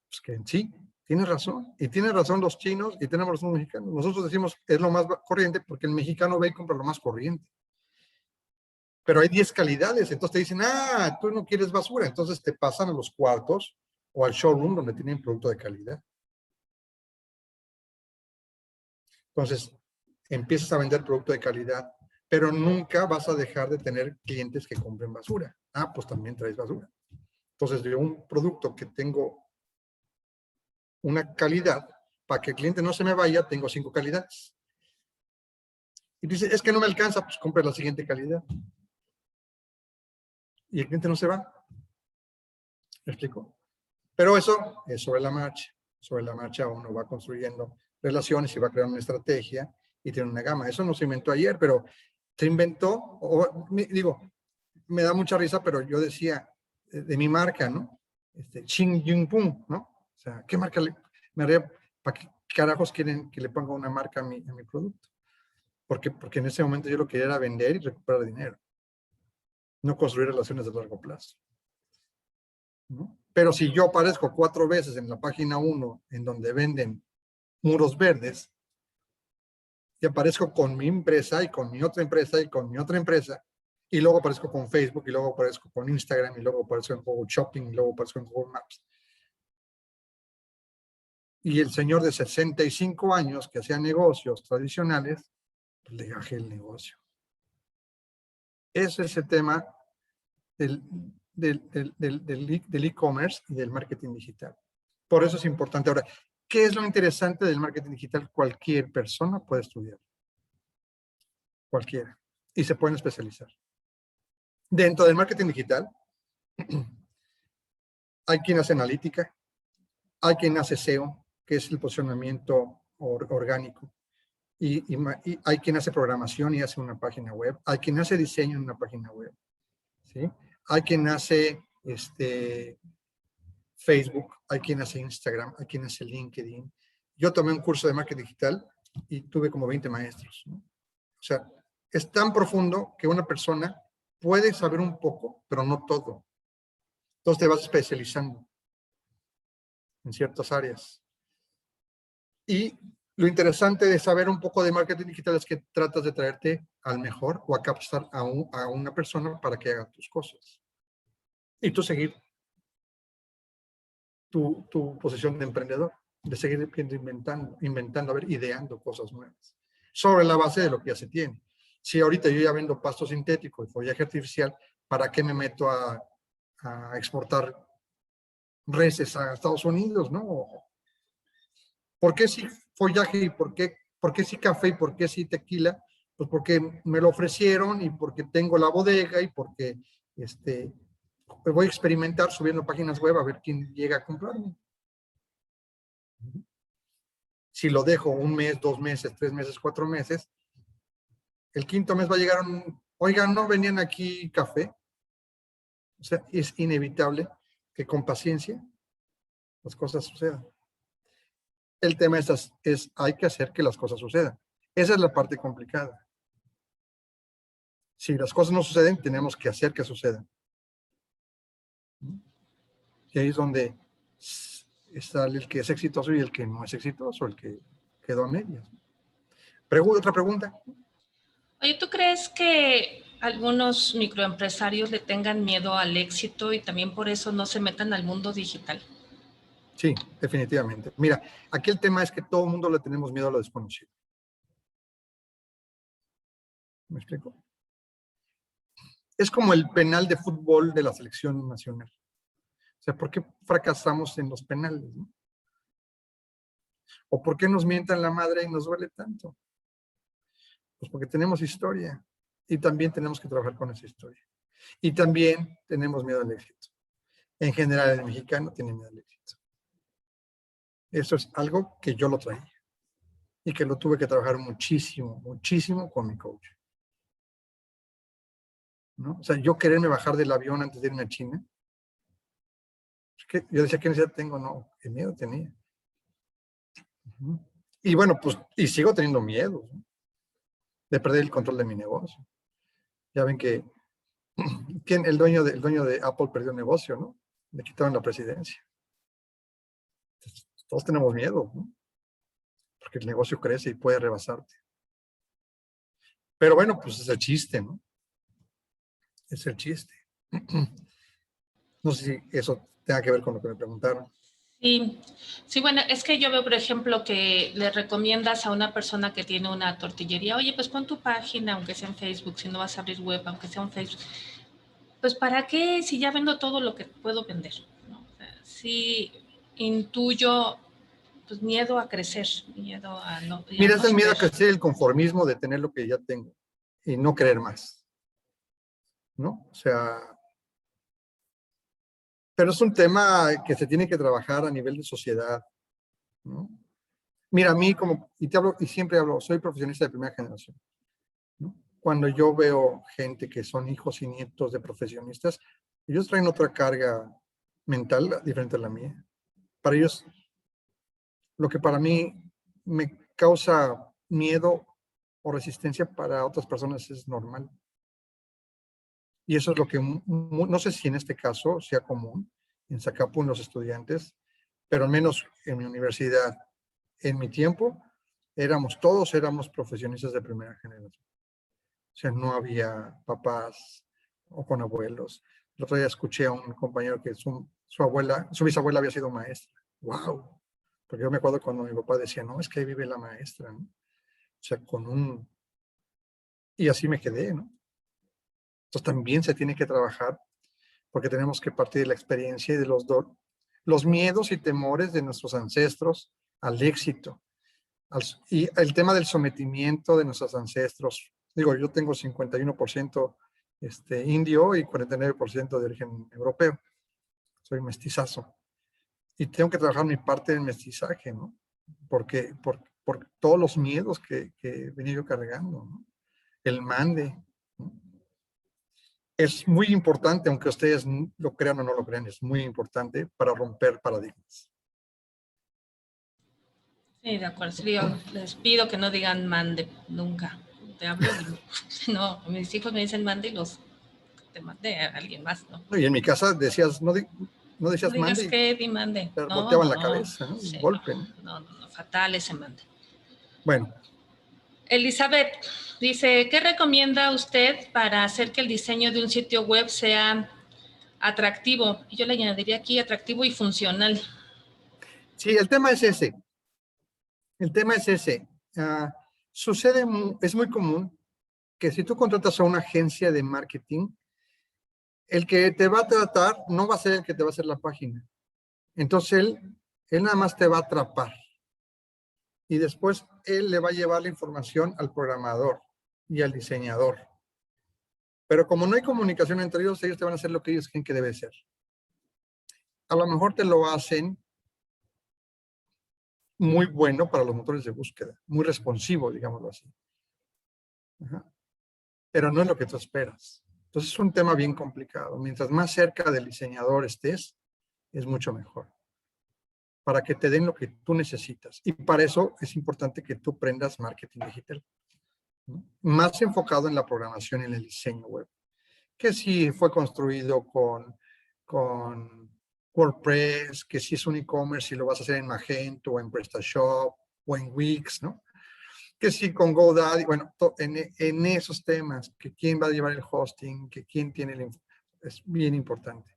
Pues que sí, tienes razón. Y tienen razón los chinos y tenemos razón los mexicanos. Nosotros decimos, es lo más corriente porque el mexicano ve y compra lo más corriente. Pero hay 10 calidades. Entonces te dicen, tú no quieres basura. Entonces te pasan a los cuartos o al showroom donde tienen producto de calidad. Entonces, empiezas a vender producto de calidad, pero nunca vas a dejar de tener clientes que compren basura. Pues también traes basura. Entonces, de un producto que tengo una calidad, para que el cliente no se me vaya, tengo 5 calidades. Y dice, es que no me alcanza, pues compre la siguiente calidad. Y el cliente no se va. ¿Me explico? Pero eso es sobre la marcha. Sobre la marcha uno va construyendo relaciones y va creando una estrategia y tiene una gama. Eso no se inventó ayer, pero se inventó, me da mucha risa, pero yo decía de mi marca, ¿no? Xing Jinping, ¿no? O sea, ¿qué marca me haría? ¿Para qué carajos quieren que le ponga una marca a mi producto? Porque en ese momento yo lo que quería era vender y recuperar dinero, no construir relaciones de largo plazo, ¿no? Pero si yo aparezco 4 veces en la página 1 en donde venden muros verdes, y aparezco con mi empresa y con mi otra empresa y con mi otra empresa, y luego aparezco con Facebook, y luego aparezco con Instagram, y luego aparezco en Google Shopping, y luego aparezco en Google Maps. Y el señor de 65 años que hacía negocios tradicionales, pues le gajé el negocio. Ese es el tema del e-commerce y del marketing digital. Por eso es importante. Ahora, ¿qué es lo interesante del marketing digital? Cualquier persona puede estudiar. Cualquiera. Y se pueden especializar. Dentro del marketing digital, hay quien hace analítica, hay quien hace SEO, que es el posicionamiento orgánico, y hay quien hace programación y hace una página web, hay quien hace diseño en una página web, ¿sí? Hay quien hace Facebook, hay quien hace Instagram, hay quien hace LinkedIn. Yo tomé un curso de marketing digital y tuve como 20 maestros, ¿no? O sea, es tan profundo que una persona puede saber un poco, pero no todo. Entonces te vas especializando en ciertas áreas. Y lo interesante de saber un poco de marketing digital es que tratas de traerte al mejor o a captar a una persona para que haga tus cosas. Y tú seguir tu posición de emprendedor, de seguir inventando, a ver, ideando cosas nuevas, sobre la base de lo que ya se tiene. Si ahorita yo ya vendo pasto sintético y follaje artificial, ¿para qué me meto a exportar reses a Estados Unidos, no? ¿Por qué sí follaje y por qué sí café y por qué sí tequila? Pues porque me lo ofrecieron y porque tengo la bodega y porque voy a experimentar subiendo páginas web a ver quién llega a comprarme. Si lo dejo 1 mes, 2 meses, 3 meses, 4 meses, el 5.º mes va a llegar oigan, ¿no venían aquí café? O sea, es inevitable que con paciencia las cosas sucedan. El tema es hay que hacer que las cosas sucedan. Esa es la parte complicada. Si las cosas no suceden, tenemos que hacer que sucedan. Y ahí es donde está el que es exitoso y el que no es exitoso, el que quedó a medias. ¿Otra pregunta? Oye, ¿tú crees que algunos microempresarios le tengan miedo al éxito y también por eso no se metan al mundo digital? Sí, definitivamente. Mira, aquí el tema es que todo el mundo le tenemos miedo a lo desconocido. ¿Me explico? Es como el penal de fútbol de la selección nacional. O sea, ¿por qué fracasamos en los penales, no? ¿O por qué nos mientan la madre y nos duele tanto? Pues porque tenemos historia y también tenemos que trabajar con esa historia. Y también tenemos miedo al éxito. En general, el mexicano tiene miedo al éxito. Eso es algo que yo lo traía y que lo tuve que trabajar muchísimo, muchísimo con mi coach, ¿no? O sea, yo quererme bajar del avión antes de irme a China. Yo decía, ¿qué necesidad tengo? No, qué miedo tenía. Y bueno, pues, y sigo teniendo miedo, ¿no? De perder el control de mi negocio. Ya ven que el dueño de Apple perdió el negocio, ¿no? Le quitaron la presidencia. Entonces, todos tenemos miedo, ¿no? Porque el negocio crece y puede rebasarte. Pero bueno, pues es el chiste, ¿no? Es el chiste. No sé si eso tenga que ver con lo que me preguntaron. Sí, bueno, es que yo veo, por ejemplo, que le recomiendas a una persona que tiene una tortillería, oye, pues pon tu página, aunque sea en Facebook, si no vas a abrir web, aunque sea en Facebook. Pues ¿para qué si ya vendo todo lo que puedo vender? ¿No? O sea, sí intuyo pues miedo a crecer, miedo a no. Mira, es el miedo a crecer, el conformismo de tener lo que ya tengo y no querer más, ¿no? O sea, pero es un tema que se tiene que trabajar a nivel de sociedad, ¿no? Mira, a mí y siempre hablo, soy profesionista de primera generación, ¿no? cuando yo veo gente que son hijos y nietos de profesionistas, ellos traen otra carga mental diferente a la mía. Para ellos, lo que para mí me causa miedo o resistencia, para otras personas es normal. Y eso es lo que, no sé si en este caso sea común en Zacapu, en los estudiantes, pero al menos en mi universidad, en mi tiempo, todos éramos profesionistas de primera generación. O sea, no había papás o con abuelos. El otro día escuché a un compañero que su bisabuela había sido maestra. ¡Wow! Porque yo me acuerdo cuando mi papá decía, no, es que ahí vive la maestra, ¿no? O sea, y así me quedé, ¿no? Entonces también se tiene que trabajar, porque tenemos que partir de la experiencia y de los miedos y temores de nuestros ancestros al éxito. Y el tema del sometimiento de nuestros ancestros. Digo, yo tengo 51% indio y 49% de origen europeo. Soy mestizazo. Y tengo que trabajar mi parte del mestizaje, ¿no? Porque por todos los miedos que venía yo cargando, ¿no? El mande, ¿no? Es muy importante, aunque ustedes lo crean o no lo crean, es muy importante para romper paradigmas. Sí, de acuerdo. Sí, yo les pido que no digan mande nunca. Te hablo y no, mis hijos me dicen mande y te mandé a alguien más, ¿no? Y en mi casa decías, no decías No digas mande, que di mande. te No, volteaban no, la no. cabeza, ¿no? Sí, Golpe, ¿no? no, fatal ese mande. Bueno. Elizabeth dice, ¿qué recomienda usted para hacer que el diseño de un sitio web sea atractivo? Y yo le añadiría aquí atractivo y funcional. Sí, el tema es ese. El tema es ese. Es muy común que si tú contratas a una agencia de marketing, el que te va a tratar no va a ser el que te va a hacer la página. Entonces él nada más te va a atrapar. Y después él le va a llevar la información al programador y al diseñador. Pero como no hay comunicación entre ellos te van a hacer lo que ellos creen que debe ser. A lo mejor te lo hacen muy bueno para los motores de búsqueda, muy responsivo, digámoslo así. Ajá. Pero no es lo que tú esperas. Entonces es un tema bien complicado. Mientras más cerca del diseñador estés, es mucho mejor, para que te den lo que tú necesitas. Y para eso es importante que tú aprendas marketing digital, ¿no? Más enfocado en la programación y en el diseño web. Que si fue construido con WordPress, que si es un e-commerce, si lo vas a hacer en Magento o en PrestaShop o en Wix, ¿no? Que si con GoDaddy, bueno, en esos temas, que quién va a llevar el hosting, que quién tiene es bien importante.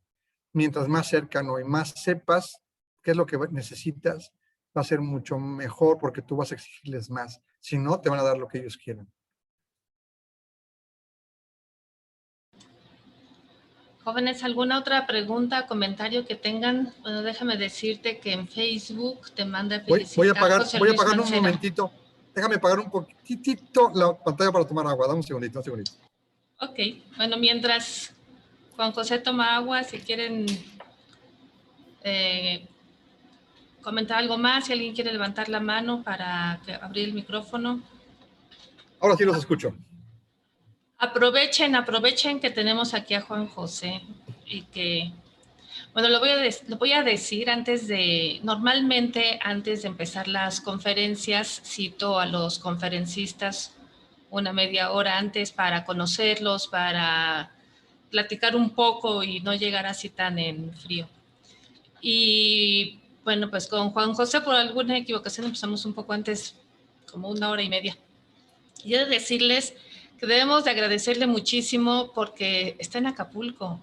Mientras más cercano y más sepas qué es lo que necesitas, va a ser mucho mejor, porque tú vas a exigirles más. Si no, te van a dar lo que ellos quieren. Jóvenes, ¿alguna otra pregunta, comentario que tengan? Bueno, déjame decirte que en Facebook te manda felicitar Voy a José Luis apagar un Mancera. momentito. Déjame apagar un poquitito la pantalla para tomar agua. Dame un segundito, un segundito. Ok, bueno, mientras Juan José toma agua, si quieren comentar algo más, si alguien quiere levantar la mano para abrir el micrófono. Ahora sí los escucho. Aprovechen que tenemos aquí a Juan José y que, bueno, lo voy a decir normalmente antes de empezar las conferencias, cito a los conferencistas una media hora antes para conocerlos, para platicar un poco y no llegar así tan en frío. Y bueno, pues con Juan José por alguna equivocación empezamos un poco antes, como una hora y media. Y he de decirles que debemos de agradecerle muchísimo porque está en Acapulco.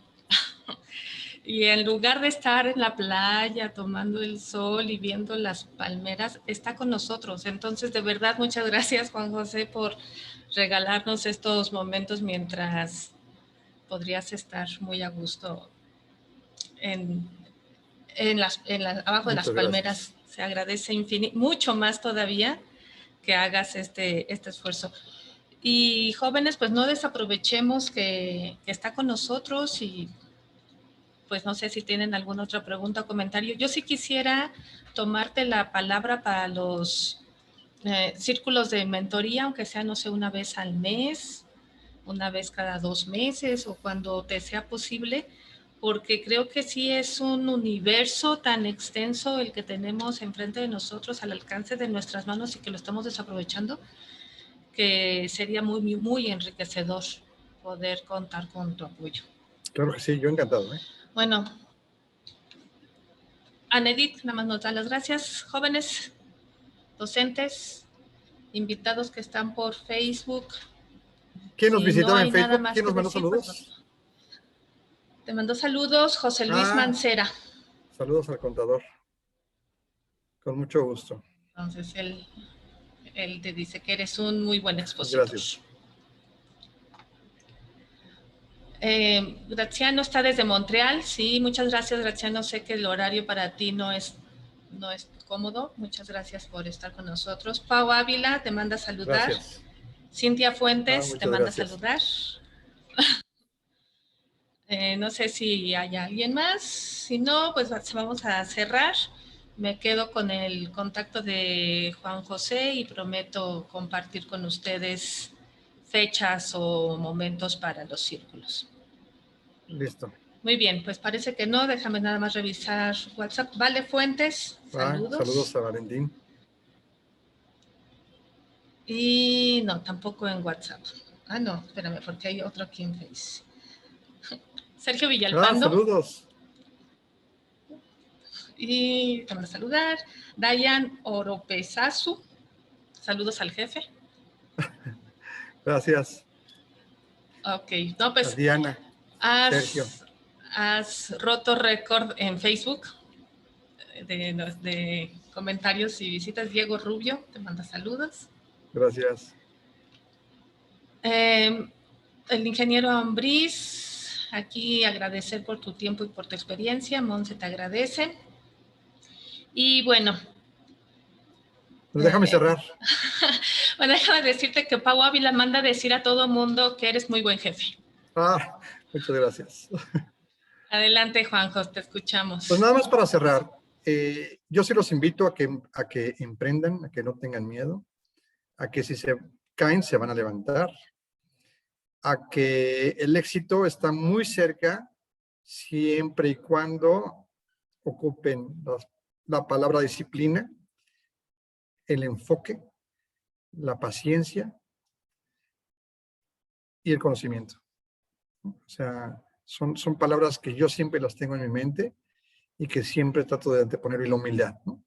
Y en lugar de estar en la playa tomando el sol y viendo las palmeras, está con nosotros. Entonces, de verdad, muchas gracias, Juan José, por regalarnos estos momentos mientras podrías estar muy a gusto abajo de las palmeras. Se agradece mucho más todavía que hagas este esfuerzo. Y jóvenes, pues no desaprovechemos que está con nosotros y pues no sé si tienen alguna otra pregunta o comentario. Yo sí quisiera tomarte la palabra para los círculos de mentoría, aunque sea, no sé, una vez al mes, una vez cada 2 meses o cuando te sea posible, porque creo que sí es un universo tan extenso el que tenemos enfrente de nosotros, al alcance de nuestras manos y que lo estamos desaprovechando, que sería muy, muy enriquecedor poder contar con tu apoyo. Claro que sí, yo encantado. Bueno, Anedith, nada más nos da las gracias. Jóvenes, docentes, invitados que están por Facebook. ¿Quién nos Si no visitaba en hay nada Facebook? más ¿Quién que nos mandó decir, saludos? Te mando saludos, José Luis Mancera. Saludos al contador. Con mucho gusto. Entonces, él te dice que eres un muy buen expositor. Gracias. Graciano está desde Montreal. Sí, muchas gracias, Graciano. Sé que el horario para ti no es cómodo. Muchas gracias por estar con nosotros. Pau Ávila te manda a saludar. Gracias. Cintia Fuentes te manda a saludar. No sé si hay alguien más. Si no, pues vamos a cerrar. Me quedo con el contacto de Juan José y prometo compartir con ustedes fechas o momentos para los círculos. Listo. Muy bien, pues parece que no. Déjame nada más revisar WhatsApp. Vale Fuentes, saludos. Saludos a Valentín. Y no, tampoco en WhatsApp. Ah, no, espérame, porque hay otro aquí en Face. Sergio Villalpando. Saludos. Y te mando a saludar. Dayan Oropesazu. Saludos al jefe. Gracias. Ok, no, pues. A Diana. Sergio. Has roto récord en Facebook de comentarios y visitas. Diego Rubio te manda saludos. Gracias. El ingeniero Ambriz, aquí agradecer por tu tiempo y por tu experiencia. Monse te agradece. Y bueno. Pues déjame cerrar. Bueno, déjame decirte que Pau Ávila manda a decir a todo mundo que eres muy buen jefe. Muchas gracias. Adelante, Juanjo, te escuchamos. Pues nada más para cerrar. Yo sí los invito a que emprendan, a que no tengan miedo, a que si se caen se van a levantar, a que el éxito está muy cerca siempre y cuando ocupen la palabra disciplina, el enfoque, la paciencia y el conocimiento. O sea, son palabras que yo siempre las tengo en mi mente y que siempre trato de anteponer, y la humildad, ¿no?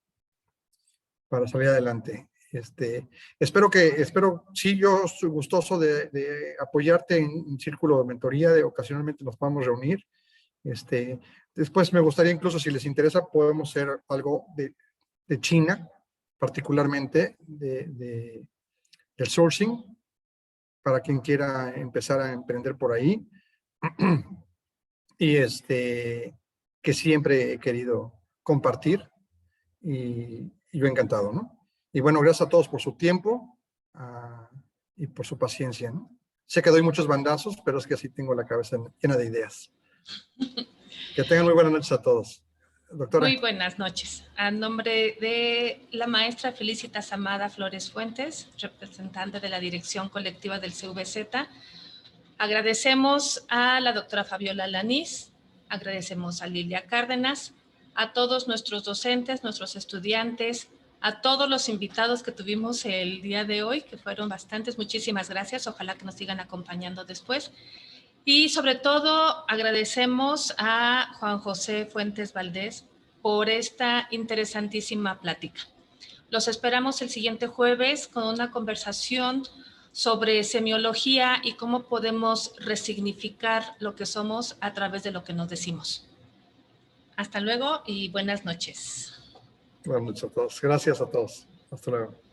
Para salir adelante. Espero, sí, yo soy gustoso de apoyarte en círculo de mentoría, ocasionalmente nos podamos reunir. Después me gustaría, incluso si les interesa, podemos hacer algo de China, particularmente del sourcing, para quien quiera empezar a emprender por ahí. Y que siempre he querido compartir, y yo encantado, ¿no? Y bueno, gracias a todos por su tiempo y por su paciencia, ¿no? Sé que doy muchos bandazos, pero es que así tengo la cabeza llena de ideas. Que tengan muy buenas noches a todos. Doctora. Muy buenas noches. A nombre de la maestra Felicitas Amada Flores Fuentes, representante de la Dirección Colectiva del CVZ, agradecemos a la doctora Fabiola Lanís, agradecemos a Lilia Cárdenas, a todos nuestros docentes, nuestros estudiantes, a todos los invitados que tuvimos el día de hoy, que fueron bastantes. Muchísimas gracias. Ojalá que nos sigan acompañando después. Y sobre todo agradecemos a Juan José Fuentes Valdés por esta interesantísima plática. Los esperamos el siguiente jueves con una conversación sobre semiología y cómo podemos resignificar lo que somos a través de lo que nos decimos. Hasta luego y buenas noches. Buenas noches a todos. Gracias a todos. Hasta luego.